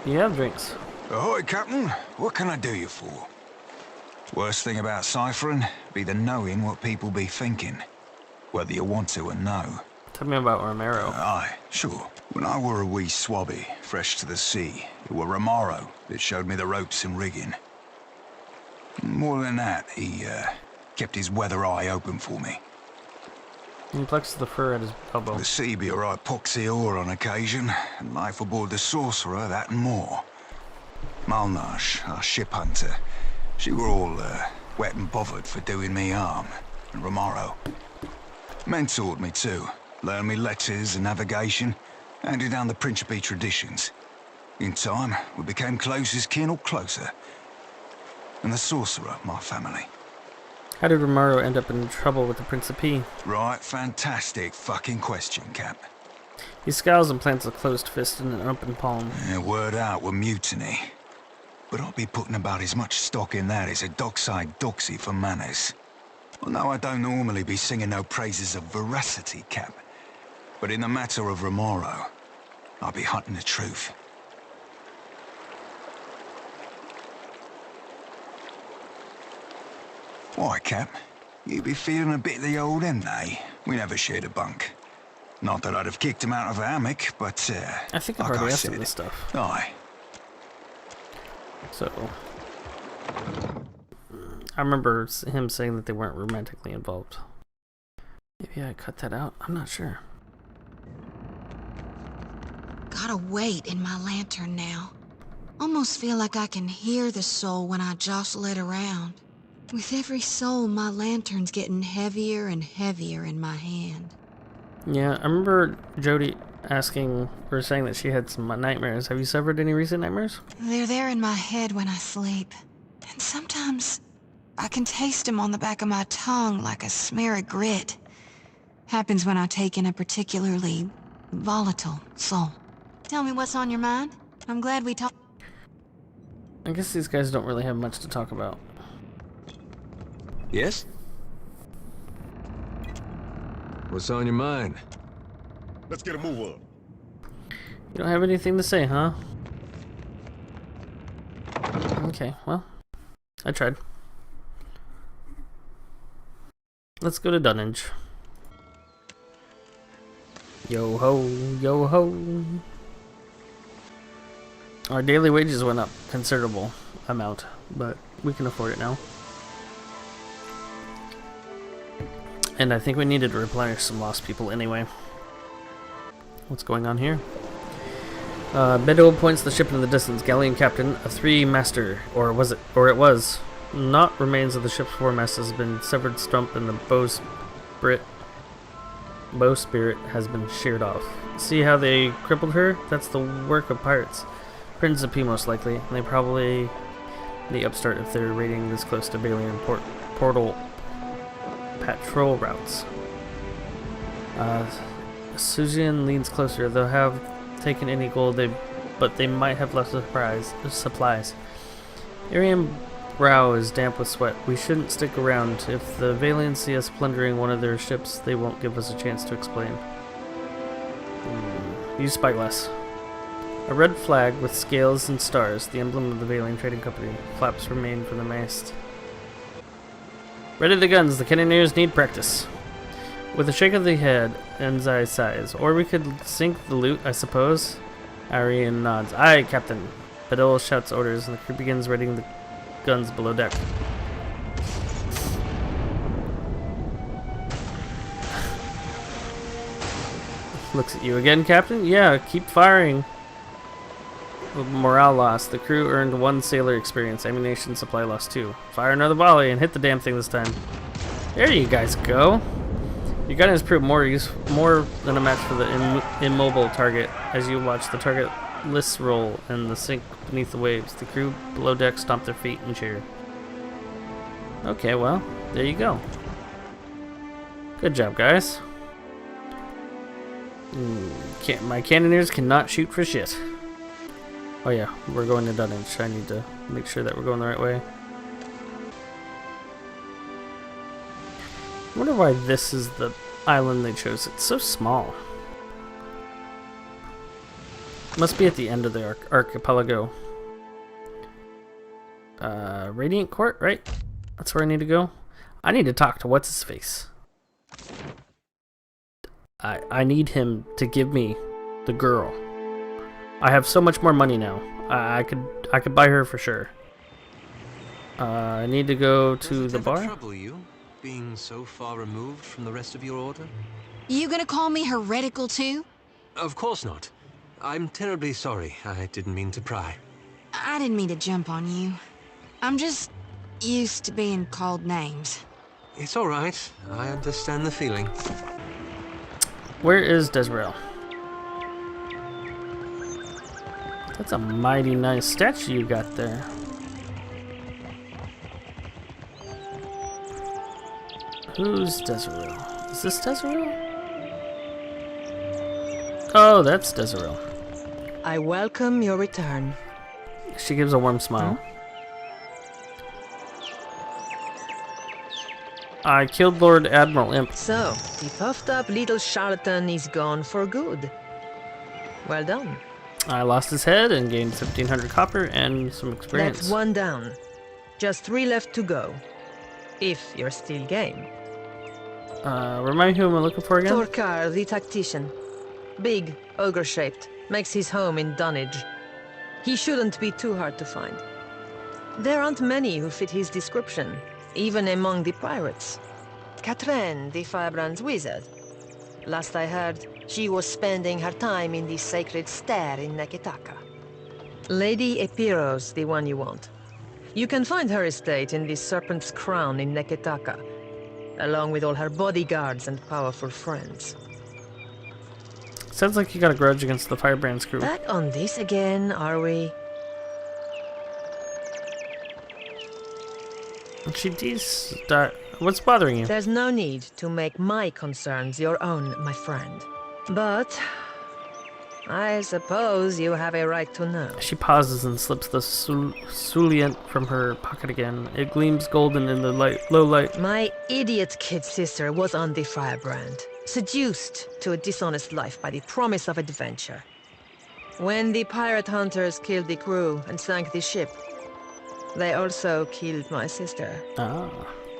You have drinks. Ahoy, Captain. What can I do you for? Worst thing about ciphering be the knowing what people be thinking, whether you want to or no. Tell me about Romero. Aye, sure. When I were a wee swabby, fresh to the sea, it were Romero that showed me the ropes and rigging. More than that, he kept his weather eye open for me. He flexes the fur at his elbow. The sea be a right poxy ore on occasion, and life aboard the Sorcerer, that and more. Malnash, our ship hunter, she were all wet and bothered for doing me harm, and Romero mentored me too, learned me letters and navigation, handed down the Principe traditions. In time, we became close as kin or closer. And the Sorcerer, my family. How did Romero end up in trouble with the Principe? Right, fantastic fucking question, Cap. He scowls and plants a closed fist in an open palm. Yeah, word out with mutiny. But I'll be putting about as much stock in that as a dockside doxy for manners. Well, no, I don't normally be singing no praises of veracity, Cap. But in the matter of Romero, I'll be hunting the truth. Why, Cap? You be feeling a bit the old end, eh? We never shared a bunk. Not that I'd have kicked him out of a hammock, but, I think I've already asked him this stuff. Aye. So, I remember him saying that they weren't romantically involved. Maybe I cut that out? I'm not sure. Gotta wait in my lantern now. Almost feel like I can hear the soul when I jostle it around. With every soul, my lantern's getting heavier and heavier in my hand. Yeah, I remember Jody asking or saying that she had some nightmares. Have you suffered any recent nightmares? They're there in my head when I sleep. And sometimes I can taste them on the back of my tongue like a smear of grit. Happens when I take in a particularly volatile soul. Tell me what's on your mind. I'm glad we talked. I guess these guys don't really have much to talk about. Yes? What's on your mind? Let's get a move on. You don't have anything to say, huh? Okay, well, I tried. Let's go to Dunnage. Yo ho, yo ho. Our daily wages went up considerable amount, but we can afford it now. And I think we needed to replenish some lost people anyway. What's going on here? Bedo points the ship in the distance. Galleon captain, a three-master, or it was. Not remains of the ship's foremast has been severed stump and the bowsprit has been sheared off. See how they crippled her? That's the work of pirates. Principe most likely. And they probably the upstart if they're raiding this close to Balian portal patrol routes. Suzian leans closer. They'll have taken any gold but they might have left supplies. Arian brow is damp with sweat. We shouldn't stick around. If the Valians see us plundering one of their ships, they won't give us a chance to explain. Use spyglass. A red flag with scales and stars, the emblem of the Valian Trading Company. Flaps remain from the mast. Ready the guns. The cannoneers need practice. With a shake of the head, Enzai sighs. Or we could sink the loot, I suppose. Arian nods. Aye, Captain. Bedol shouts orders, and the crew begins readying the guns below deck. Looks at you again, Captain? Yeah, keep firing. Morale lost. The crew earned 1 sailor experience. Ammunition supply lost 2. Fire another volley and hit the damn thing this time. There you guys go. Your gun has proved more than a match for the immobile target. As you watch the target lists roll and the sink beneath the waves, the crew below deck stomp their feet and cheer. Okay, well, there you go. Good job, guys. My cannoneers cannot shoot for shit. Oh yeah, we're going to Dunnage. I need to make sure that we're going the right way. I wonder why this is the island they chose. It's so small. Must be at the end of the archipelago. Radiant Court, right? That's where I need to go. I need to talk to what's-his-face. I need him to give me the girl. I have so much more money now. I could buy her for sure. I need to go to the bar. Trouble you, being so far removed from the rest of your order? You gonna call me heretical too? Of course not. I'm terribly sorry. I didn't mean to pry. I didn't mean to jump on you. I'm just used to being called names. It's all right. I understand the feeling. Where is Desrael? That's a mighty nice statue you got there. Who's Desrael? Is this Desrael? Oh, that's Desrael. I welcome your return. She gives a warm smile. I killed Lord Admiral Imp. So, the puffed up little charlatan is gone for good. Well done. I lost his head and gained 1,500 copper and some experience. That's 1 down. Just 3 left to go. If you're still game. Remind me who I'm looking for again? Torkar, the tactician. Big, ogre-shaped. Makes his home in Dunnage. He shouldn't be too hard to find. There aren't many who fit his description, even among the pirates. Katren, the Firebrand's wizard. Last I heard, she was spending her time in the sacred stair in Neketaka. Lady Epiros, the one you want. You can find her estate in the Serpent's Crown in Neketaka, along with all her bodyguards and powerful friends. Sounds like you got a grudge against the Firebrand's crew. Back on this again, are we? What's bothering you? There's no need to make my concerns your own, my friend. But I suppose you have a right to know. She pauses and slips the Sulient from her pocket again. It gleams golden in the low light. My idiot kid sister was on the Firebrand. Seduced to a dishonest life by the promise of adventure. When the pirate hunters killed the crew and sank the ship, they also killed my sister. Ah.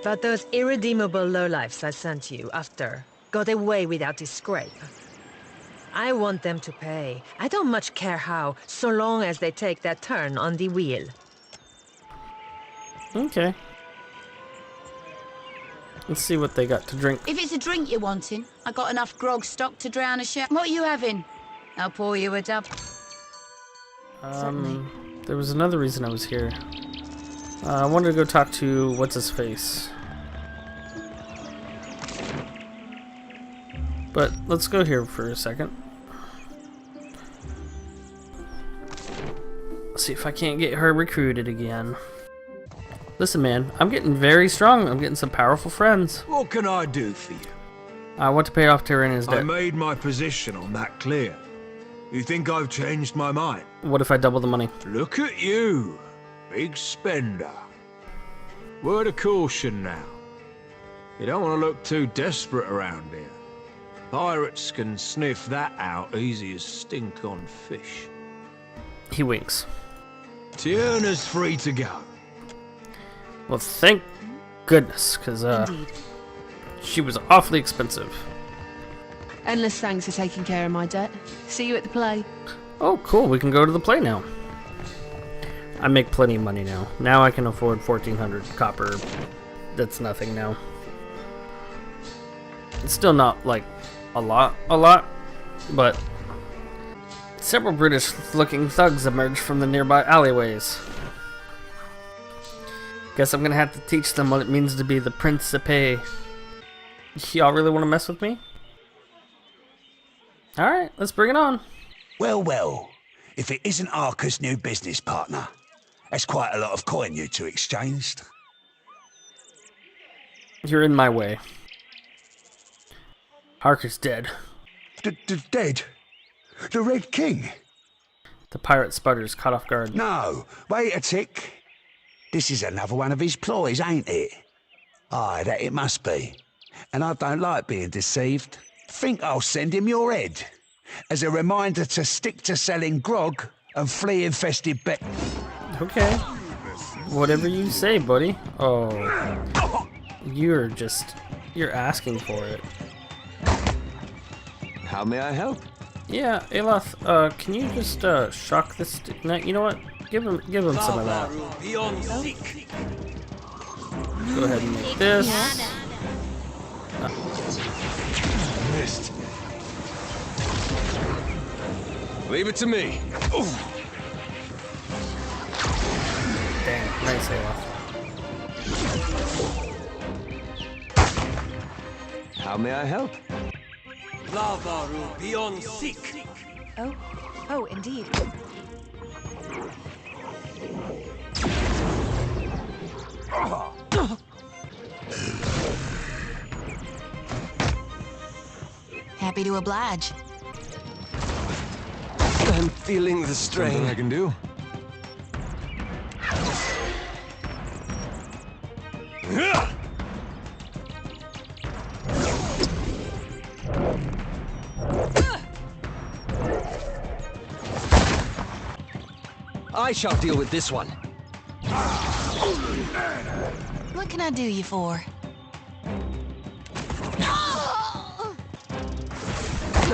But those irredeemable lowlifes I sent you after got away without a scrape. I want them to pay. I don't much care how, so long as they take their turn on the wheel. Okay. Let's see what they got to drink. If it's a drink you're wanting, I got enough grog stock to drown a ship. What are you having? I'll pour you a dub. Certainly. There was another reason I was here. I wanted to go talk to what's-his-face. But let's go here for a second. See if I can't get her recruited again. Listen, man, I'm getting very strong. I'm getting some powerful friends. What can I do for you? I want to pay off Tyrannus' debt. I made my position on that clear. You think I've changed my mind? What if I double the money? Look at you. Big spender. Word of caution now. You don't want to look too desperate around here. Pirates can sniff that out easy as stink on fish. He winks. Tyrannus free to go. Well, thank goodness, because she was awfully expensive. Endless thanks for taking care of my debt. See you at the play. Oh, cool. We can go to the play now. I make plenty of money now. Now I can afford 1,400 copper. That's nothing now. It's still not, like, a lot, but several British-looking thugs emerge from the nearby alleyways. Guess I'm gonna have to teach them what it means to be the Principe. Y'all really want to mess with me? Alright, let's bring it on. Well, well, if it isn't Arca's new business partner, that's quite a lot of coin you two exchanged. You're in my way. Harker's dead. Dead? The Red King? The pirate sputters, caught off guard. No, wait a tick. This is another one of his ploys, ain't it? Aye, that it must be. And I don't like being deceived. Think I'll send him your head, as a reminder to stick to selling grog and flea-infested Okay. Whatever you say, buddy. Oh. You're asking for it. How may I help? Yeah, Aloth, can you just shock this? No, you know what? Give him some of that. Go ahead and make this. Missed. Leave it to me. Dang, nice Aloth. How may I help? Oh, indeed. Happy to oblige. I'm feeling the strain. Something I can do? I shall deal with this one. What can I do you for?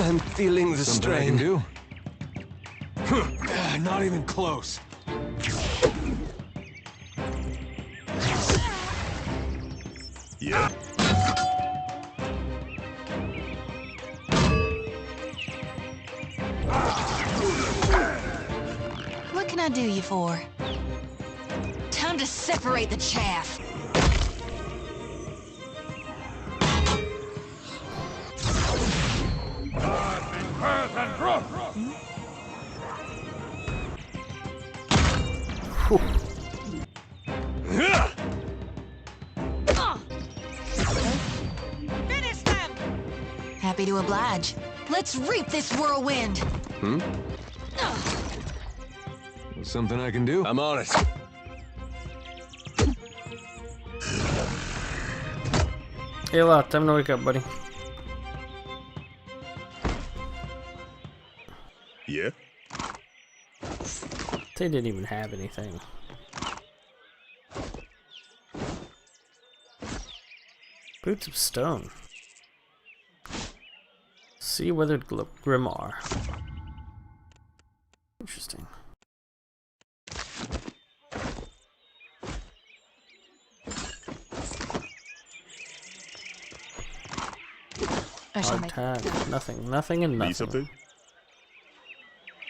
I'm feeling the strain. Something I can do? Not even close. Yeah. What can I do you for? Time to separate the chaff. Finish them! Happy to oblige. Let's reap this whirlwind. Something I can do? I'm on it. Hey, lot, time to wake up, buddy. They didn't even have anything. Boots of stone. Sea weathered grimoire. Interesting. Hard tag. Nothing and nothing. Need something?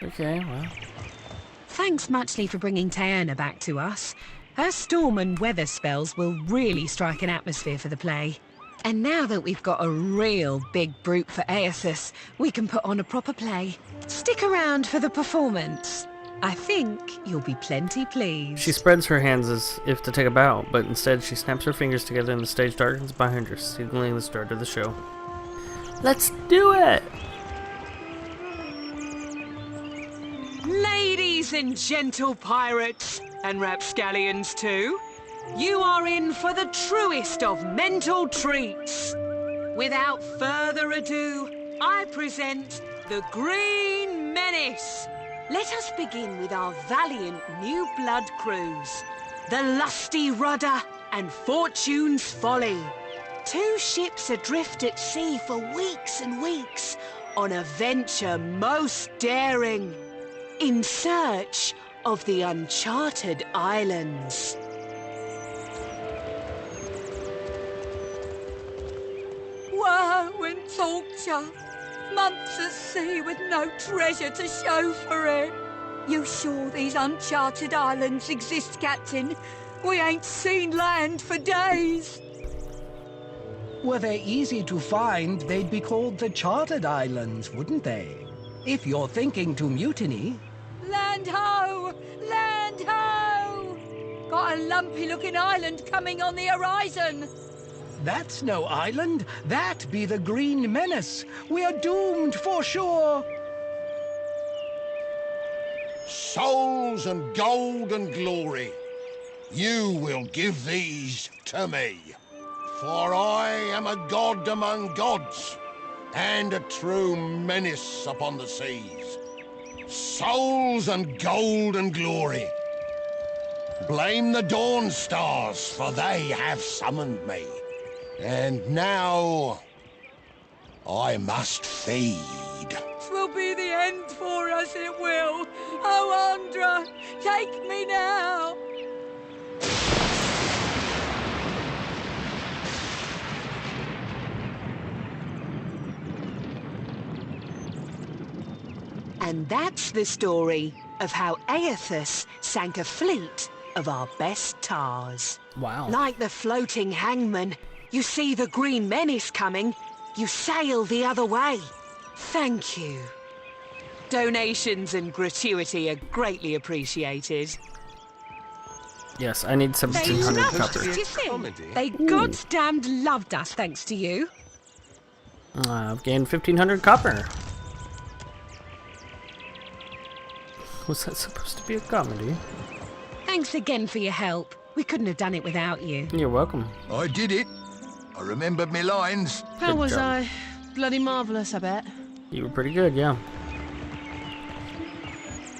Okay, well. Thanks muchly for bringing Taerna back to us. Her storm and weather spells will really strike an atmosphere for the play. And now that we've got a real big brute for Aethys, we can put on a proper play. Stick around for the performance. I think you'll be plenty pleased. She spreads her hands as if to take a bow, but instead she snaps her fingers together and the stage darkens behind her, signaling the start of the show. Let's do it! Ladies and gentle pirates, and rapscallions too, you are in for the truest of mental treats. Without further ado, I present the Green Menace. Let us begin with our valiant new blood crews, the Lusty Rudder and Fortune's Folly. 2 ships adrift at sea for weeks and weeks on a venture most daring, in search of the uncharted islands. Woe and torture, months at sea with no treasure to show for it. You sure these uncharted islands exist, Captain? We ain't seen land for days. Were they easy to find, they'd be called the Chartered Islands, wouldn't they? If you're thinking to mutiny... Land ho! Land ho! Got a lumpy-looking island coming on the horizon. That's no island. That be the Green Menace. We're doomed for sure. Souls and gold and glory, you will give these to me. For I am a god among gods, and a true menace upon the seas. Souls and gold and glory. Blame the dawn stars, for they have summoned me. And now, I must feed. 'Twill be the end for us, it will. Oh, Andra, take me now. And that's the story of how Aethys sank a fleet of our best tars. Wow. Like the floating hangman, you see the Green Menace coming, you sail the other way. Thank you. Donations and gratuity are greatly appreciated. Yes, I need 1,700 loved copper. us, you think? They goddamned loved us, thanks to you. I've gained 1,500 copper. Was that supposed to be a comedy? Thanks again for your help. We couldn't have done it without you. You're welcome. I did it. I remembered my lines. How was I? Bloody marvellous, I bet. You were pretty good, yeah.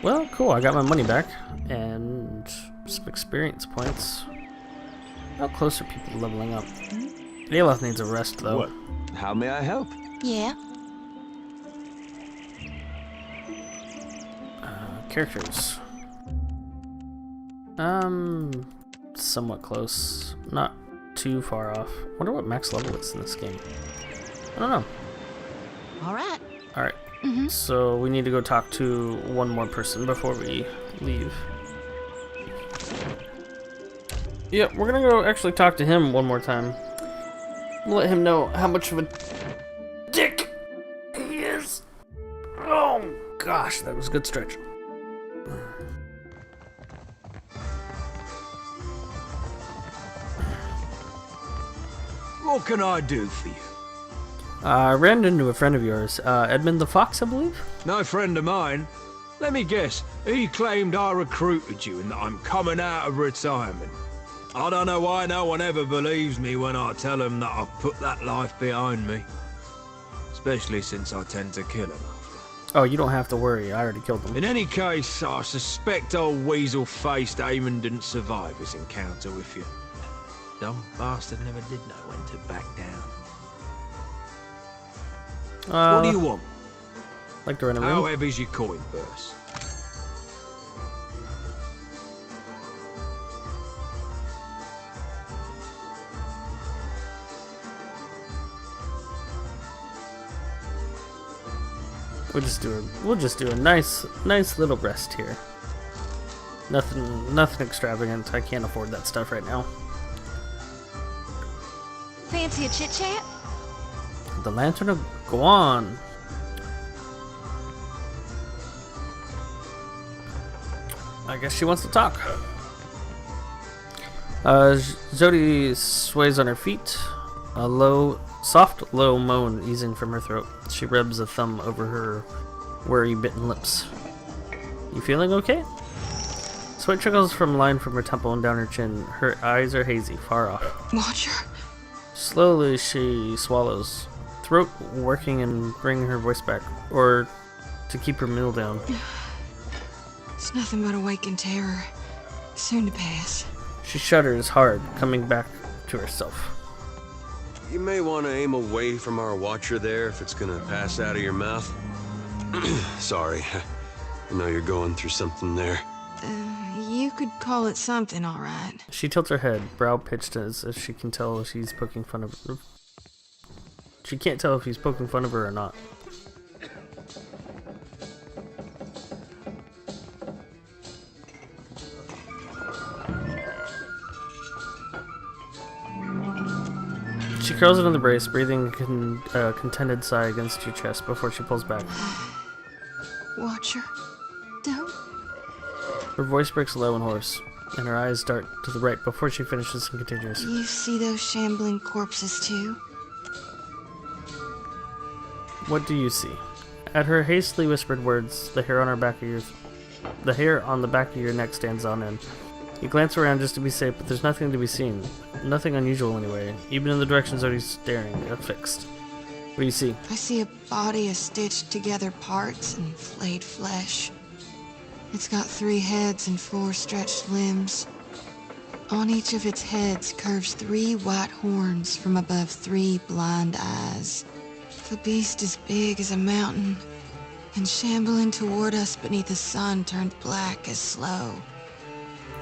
Well, cool. I got my money back and some experience points. How close are people leveling up? Aelith needs a rest, though. What? How may I help? Yeah. Characters. Somewhat close. Not too far off. Wonder what max level is in this game. I don't know. Alright. Alright. So we need to go talk to one more person before we leave. Yep, we're gonna go actually talk to him one more time. Let him know how much of a dick he is. Oh gosh, that was a good stretch. What can I do for you? I ran into a friend of yours, Edmund the Fox, I believe? No friend of mine. Let me guess, he claimed I recruited you and that I'm coming out of retirement. I don't know why no one ever believes me when I tell them that I've put that life behind me. Especially since I tend to kill them. Oh, you don't have to worry. I already killed them. In any case, I suspect old weasel-faced Eamon didn't survive his encounter with you. Dumb bastard never did know when to back down. What do you want? Like to rent a room? How heavy's your coin purse? We'll just do a nice little rest here. Nothing extravagant. I can't afford that stuff right now. Fancy a chit chat? The Lantern of Guan. I guess she wants to talk. Jody sways on her feet. A soft, low moan easing from her throat. She rubs a thumb over her worry-bitten lips. You feeling okay? Sweat trickles from line from her temple and down her chin. Her eyes are hazy, far off. Watcher. Slowly she swallows, throat working and bringing her voice back, or to keep her meal down. It's nothing but awakened terror, soon to pass. She shudders hard, coming back to herself. You may want to aim away from our watcher there if it's gonna pass out of your mouth. Sorry, I know you're going through something there. You could call it something, all right. She tilts her head, brow pitched as if she can tell if he's poking fun of her. She can't tell if he's poking fun of her or not. She curls into the brace, breathing a contented sigh against your chest before she pulls back. Watcher, don't. Her voice breaks low and hoarse, and her eyes dart to the right before she finishes and continues. You see those shambling corpses too? What do you see? At her hastily whispered words, the hair on the back of your neck stands on end. You glance around just to be safe, but there's nothing to be seen. Nothing unusual anyway, even in the direction Zody's staring, fixed. What do you see? I see a body of stitched together parts and flayed flesh. It's got 3 heads and 4 stretched limbs. On each of its heads curves 3 white horns from above 3 blind eyes. The beast is big as a mountain, and shambling toward us beneath a sun turned black as slow.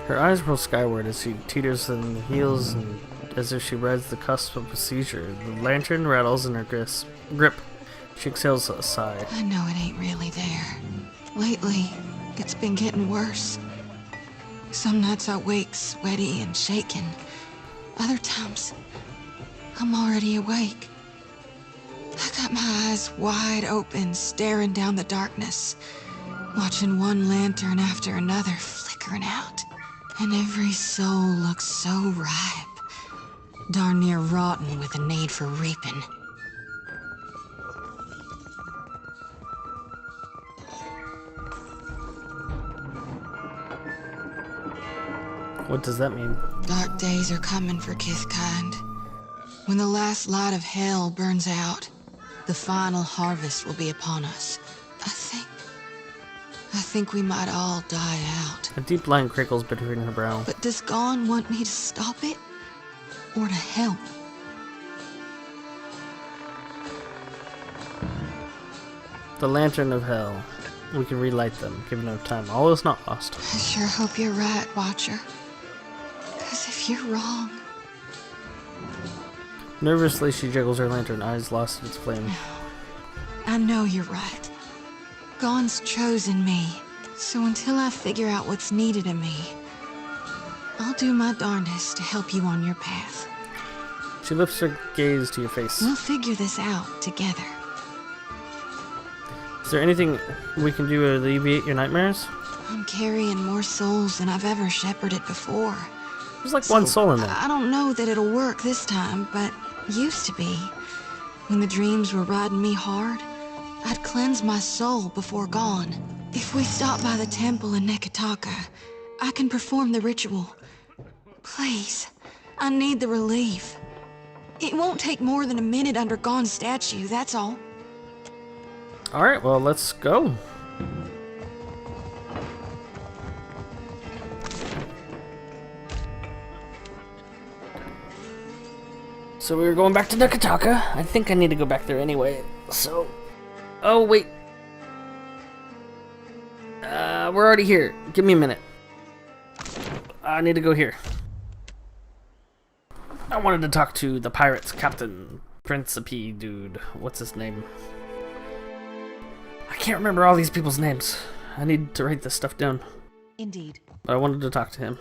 Her eyes roll skyward as she teeters and heels and as if she rides the cusp of a seizure. The lantern rattles in her grip. She exhales a sigh. I know it ain't really there. Lately, it's been getting worse. Some nights I wake sweaty and shaking. Other times, I'm already awake. I got my eyes wide open, staring down the darkness, watching one lantern after another flickering out. And every soul looks so ripe, darn near rotten with a need for reaping. What does that mean? Dark days are coming for Kithkind. When the last light of hell burns out, the final harvest will be upon us. I think we might all die out. A deep line crinkles between her brow. But does Gon want me to stop it? Or to help? The Lantern of Hell. We can relight them, given enough time. All is not lost. I sure hope you're right, Watcher. 'Cause if you're wrong... Nervously, she jiggles her lantern, eyes lost in its flame. I know you're right. Gon's chosen me, so until I figure out what's needed of me, I'll do my darndest to help you on your path. She lifts her gaze to your face. We'll figure this out together. Is there anything we can do to alleviate your nightmares? I'm carrying more souls than I've ever shepherded before. There's like one soul in there. I don't know that it'll work this time, but used to be. When the dreams were riding me hard, I'd cleanse my soul before Gon. If we stop by the temple in Neketaka, I can perform the ritual. Please, I need the relief. It won't take more than a minute under Gon's statue, that's all. Alright, well, let's go. So we were going back to Nekataka. I think I need to go back there anyway. So... Oh, wait. We're already here. Give me a minute. I need to go here. I wanted to talk to the pirates, Captain Principe dude. What's his name? I can't remember all these people's names. I need to write this stuff down. Indeed. But I wanted to talk to him.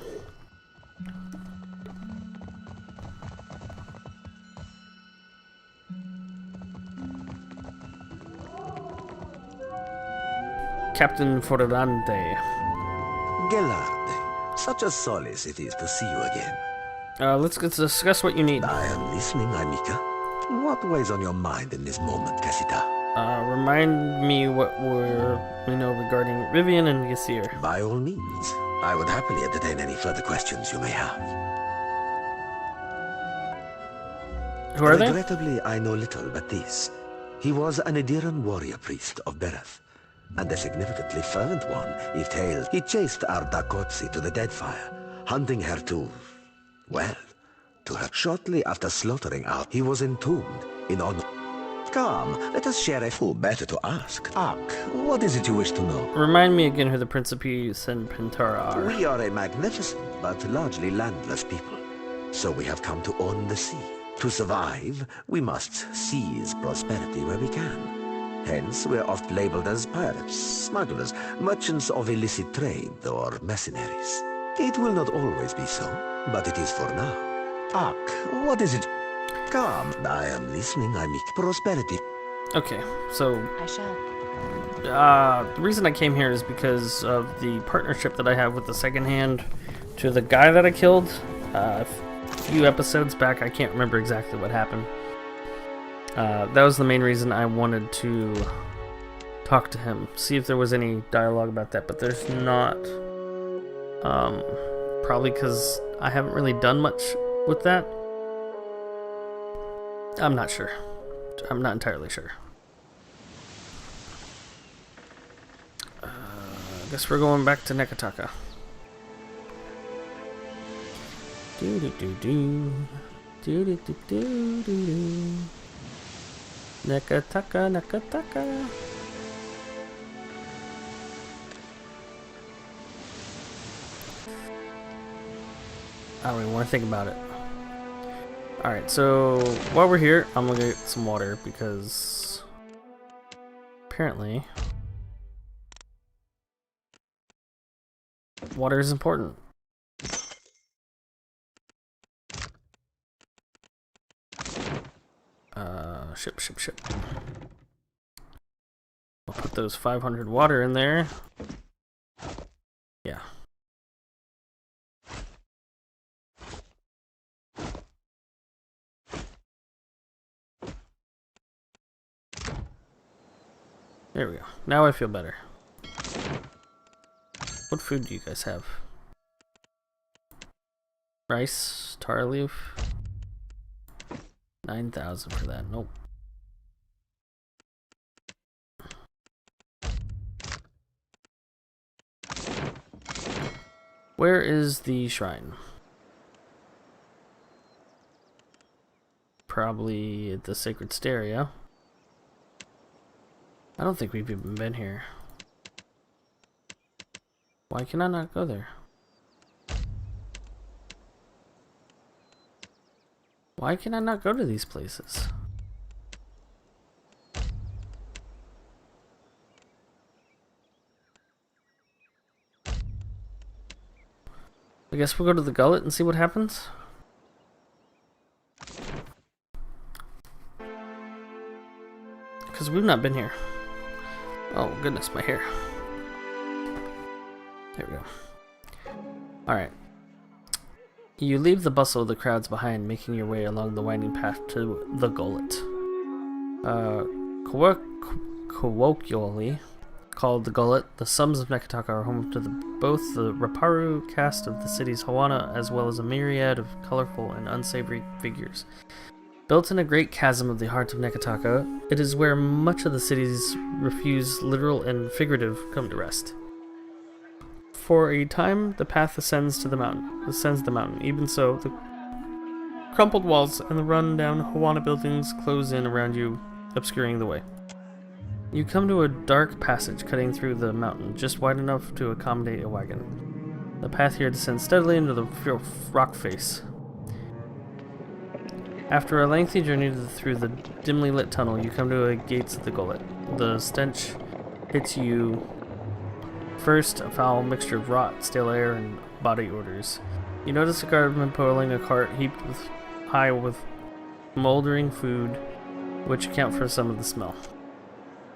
Captain Forrante. Gellarde, such a solace it is to see you again. Let's discuss what you need. I am listening, Amica. What weighs on your mind in this moment, Cassita? Remind me what we know regarding Rivian and Yassir. By all means. I would happily entertain any further questions you may have. Who are they? Regrettably, I know little but this. He was an Adiran warrior priest of Bereth, and a significantly fervent one, if tales. He chased our Dakotsi to the Deadfire, hunting her to... well, to her. Shortly after slaughtering our, he was entombed in honor. Come, let us share a fool. Better to ask. Ak, what is it you wish to know? Remind me again who the Principes and Pentara are. We are a magnificent but largely landless people, so we have come to own the sea. To survive, we must seize prosperity where we can. Hence, we're oft labeled as pirates, smugglers, merchants of illicit trade, or mercenaries. It will not always be so, but it is for now. Ak, what is it? Come, I am listening, I meet prosperity. Okay, so... I shall. The reason I came here is because of the partnership that I have with the second hand to the guy that I killed. A few episodes back, I can't remember exactly what happened. That was the main reason I wanted to talk to him, see if there was any dialogue about that, but there's not. Probably because I haven't really done much with that. I'm not sure. I'm not entirely sure. I guess we're going back to Nekataka. Do do do do do do do do do. Nekataka, Nekataka. I don't even want to think about it. Alright, so while we're here, I'm gonna get some water because apparently water is important. Ship. I'll put those 500 water in there. Yeah. There we go. Now I feel better. What food do you guys have? Rice, tar leaf. 9,000 for that. Nope. Where is the shrine? Probably at the Sacred Stair, yeah? I don't think we've even been here. Why can I not go there? Why can I not go to these places? I guess we'll go to the gullet and see what happens. Because we've not been here. Oh goodness, my hair. There we go. Alright. You leave the bustle of the crowds behind, making your way along the winding path to the gullet. Colloquially called the gullet, the slums of Nekataka are home to both the Raparu caste of the city's Hawana, as well as a myriad of colorful and unsavory figures. Built in a great chasm of the heart of Nekataka, it is where much of the city's refuse, literal and figurative, come to rest. For a time, the path ascends the mountain. Even so, the crumpled walls and the run-down Hawana buildings close in around you, obscuring the way. You come to a dark passage cutting through the mountain, just wide enough to accommodate a wagon. The path here descends steadily into the rock face. After a lengthy journey through the dimly lit tunnel, you come to a gates of the gullet. The stench hits you first, a foul mixture of rot, stale air, and body odors. You notice a guardman pulling a cart heaped high with moldering food, which account for some of the smell.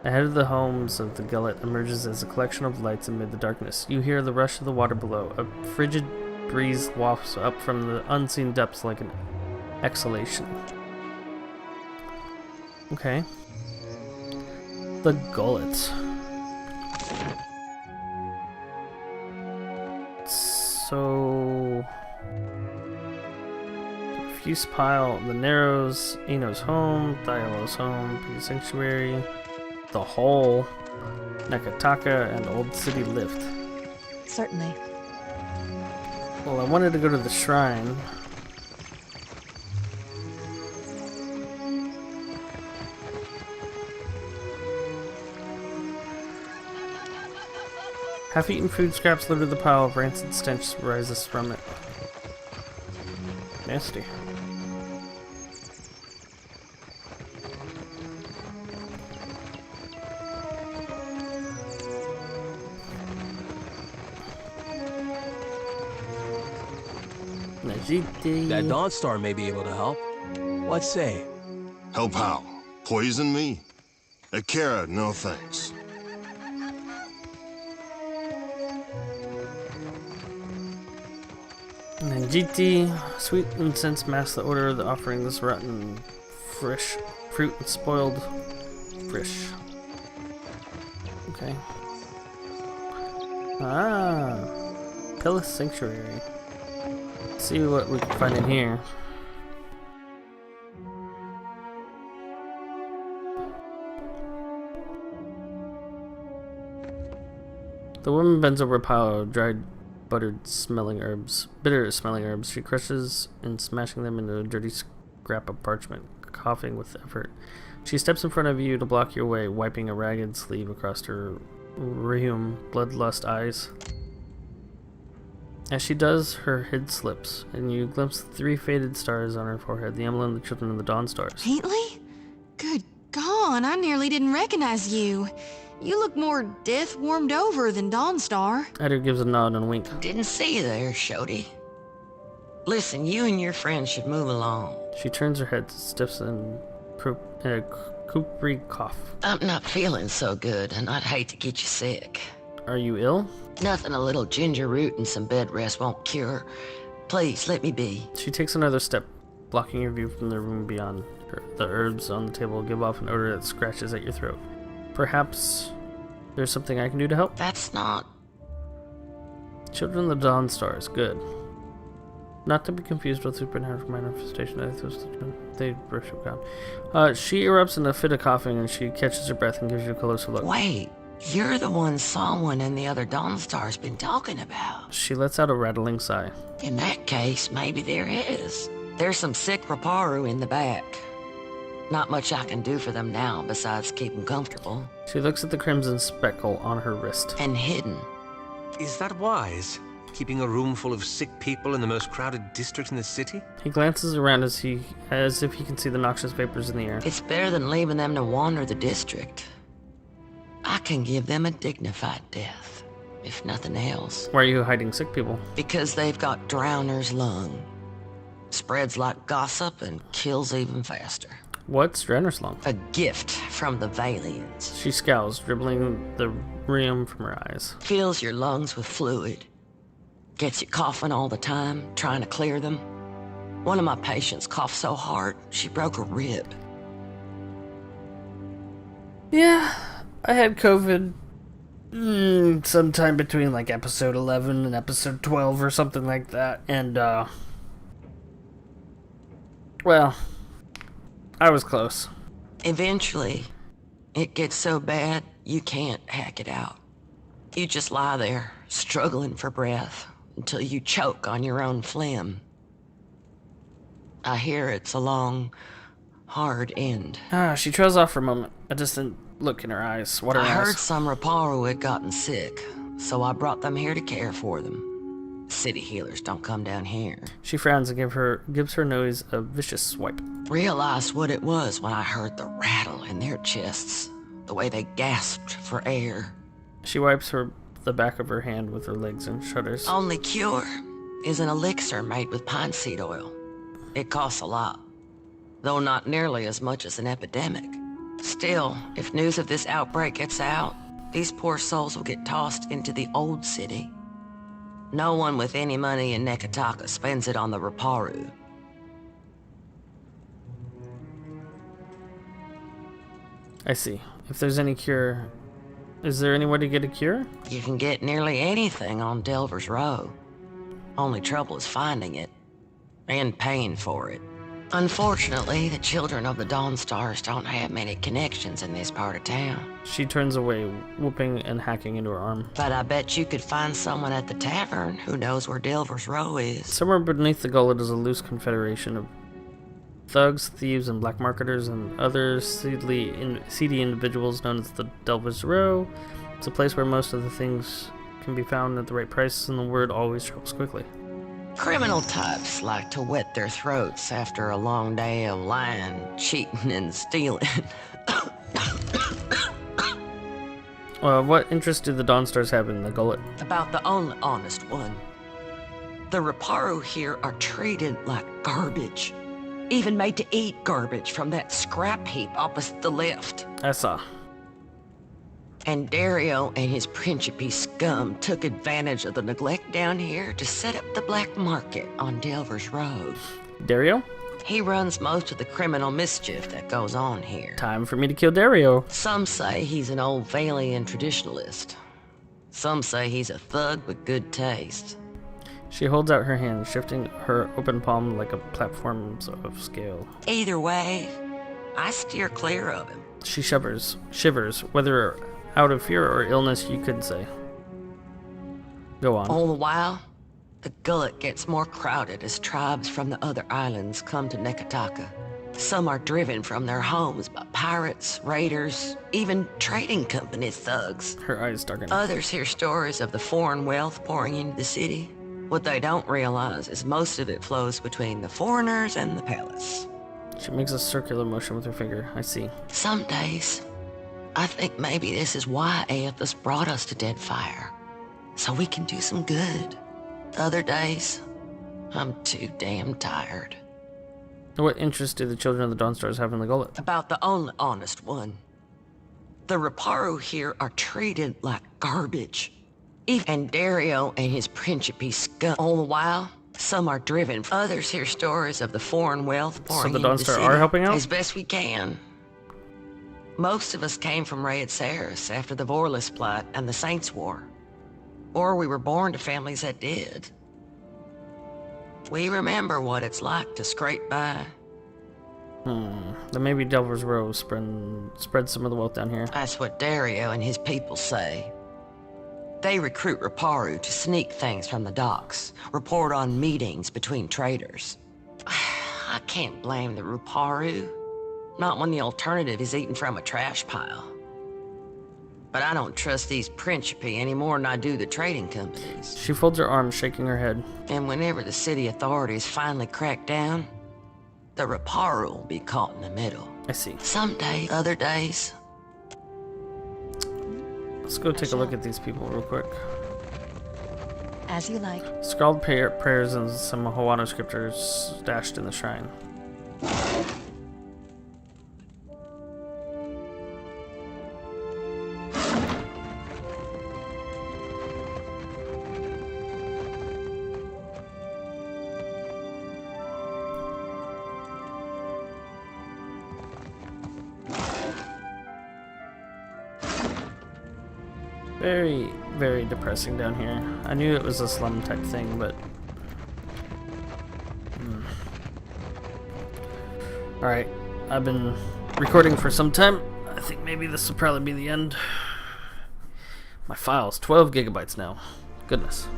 Ahead of the homes of the gullet emerges as a collection of lights amid the darkness. You hear the rush of the water below. A frigid breeze wafts up from the unseen depths like an exhalation. Okay. The gullet. So... Refuse pile, the Narrows, Eno's home, Thiolos home, Pretty Sanctuary, the Hole, Nekataka, and Old City Lift. Certainly. Well, I wanted to go to the shrine. Half-eaten food scraps litter the pile of rancid stench rises from it. Nasty. That Dawnstar may be able to help. What say? Help how? Poison me? Akira, no thanks. Najiti, sweet incense masks the odor of the offering. This rotten, fresh fruit and spoiled fish. Okay. Ah, Pillis Sanctuary. Let's see what we can find in here. The woman bends over a pile of dried, bitter smelling herbs. She crushes and smashing them into a dirty scrap of parchment, coughing with effort. She steps in front of you to block your way, wiping a ragged sleeve across her bloodlust eyes. As she does, her head slips, and you glimpse 3 faded stars on her forehead, the emblem of the Children of the Dawn Stars. Hatley? Good God, I nearly didn't recognize you. You look more death-warmed over than Dawnstar. Eder gives a nod and a wink. Didn't see you there, Shody. Listen, you and your friends should move along. She turns her head, stiffs, and Kupri cough. I'm not feeling so good, and I'd hate to get you sick. Are you ill? Nothing a little ginger root and some bed rest won't cure. Please, let me be. She takes another step, blocking your view from the room beyond. The herbs on the table give off an odor that scratches at your throat. Perhaps there's something I can do to help? That's not... Children of the Dawn Stars, good. Not to be confused with supernatural manifestation. They worship God. She erupts in a fit of coughing and she catches her breath and gives you a closer look. Wait, you're the one someone and the other Dawnstar's been talking about. She lets out a rattling sigh. In that case, maybe there is. There's some sick Raparu in the back. Not much I can do for them now besides keep them comfortable. She looks at the crimson speckle on her wrist. And hidden. Is that wise? Keeping a room full of sick people in the most crowded district in the city? He glances around as if he can see the noxious vapors in the air. It's better than leaving them to wander the district. I can give them a dignified death, if nothing else. Why are you hiding sick people? Because they've got Drowner's lung. Spreads like gossip and kills even faster. What's Drowner's lung? A gift from the Valians. She scowls, dribbling the rheum from her eyes. Fills your lungs with fluid. Gets you coughing all the time, trying to clear them. One of my patients coughed so hard, she broke a rib. Yeah, I had COVID sometime between like episode 11 and episode 12 or something like that. And, well, I was close. Eventually, it gets so bad, you can't hack it out. You just lie there, struggling for breath, until you choke on your own phlegm. I hear it's a long, hard end. She trails off for a moment. A distant look in her eyes. What are I her eyes? heard some Raparu had gotten sick, so I brought them here to care for them. City healers don't come down here. She frowns and gives her nose a vicious swipe. Realized what it was when I heard the rattle in their chests, the way they gasped for air. She wipes the back of her hand with her legs and shudders. Only cure is an elixir made with pine seed oil. It costs a lot, though not nearly as much as an epidemic. Still, if news of this outbreak gets out, these poor souls will get tossed into the old city. No one with any money in Nekataka spends it on the Raparu. I see. If there's any cure... Is there any way to get a cure? You can get nearly anything on Delver's Row. Only trouble is finding it. And paying for it. Unfortunately, the children of the Dawnstars don't have many connections in this part of town. She turns away, whooping and hacking into her arm. But I bet you could find someone at the tavern who knows where Delver's Row is. Somewhere beneath the gullet is a loose confederation of thugs, thieves, and black marketers, and other seedy individuals known as the Delver's Row. It's a place where most of the things can be found at the right price, and the word always travels quickly. Criminal types like to wet their throats after a long day of lying, cheating, and stealing. What interest do the Dawnstars have in the gullet? About the only honest one. The Raparu here are treated like garbage. Even made to eat garbage from that scrap heap opposite the lift. I saw. And Dario and his Principe scum took advantage of the neglect down here to set up the black market on Delver's Road. Dario? He runs most of the criminal mischief that goes on here. Time for me to kill Dario. Some say he's an old Valian traditionalist. Some say he's a thug with good taste. She holds out her hand, shifting her open palm like a platform of scale. Either way, I steer clear of him. She shivers, whether out of fear or illness, you could say. Go on. All the while, the gullet gets more crowded as tribes from the other islands come to Nekataka. Some are driven from their homes by pirates, raiders, even trading company thugs. Her eyes darken. Others hear stories of the foreign wealth pouring into the city. What they don't realize is most of it flows between the foreigners and the palace. She makes a circular motion with her finger. I see. Some days, I think maybe this is why Aethys brought us to Deadfire. So we can do some good. Other days, I'm too damn tired. What interest do the children of the Dawnstars have in the gullet? About the only honest one. The Raparu here are treated like garbage. Even Dario and his Principe scum. All the while, some are driven. Others hear stories of the foreign wealth pouring into the city. So the Dawnstar are helping out? As best we can. Most of us came from Raed Saris after the Vorlis Plot and the Saints' War. Or we were born to families that did. We remember what it's like to scrape by. Then maybe Delver's Row spread some of the wealth down here. That's what Dario and his people say. They recruit Raparu to sneak things from the docks, report on meetings between traders. I can't blame the Raparu. Not when the alternative is eating from a trash pile. But I don't trust these Principe any more than I do the trading companies. She folds her arms, shaking her head. And whenever the city authorities finally crack down, the Raparu will be caught in the middle. I see. Some days, other days. Let's go take a look at these people real quick. As you like. Scrawled prayers and some Hawano scriptures stashed in the shrine. Very, very depressing down here. I knew it was a slum type thing, but... Alright. I've been recording for some time. I think maybe this will probably be the end. My file's 12 gigabytes now. Goodness.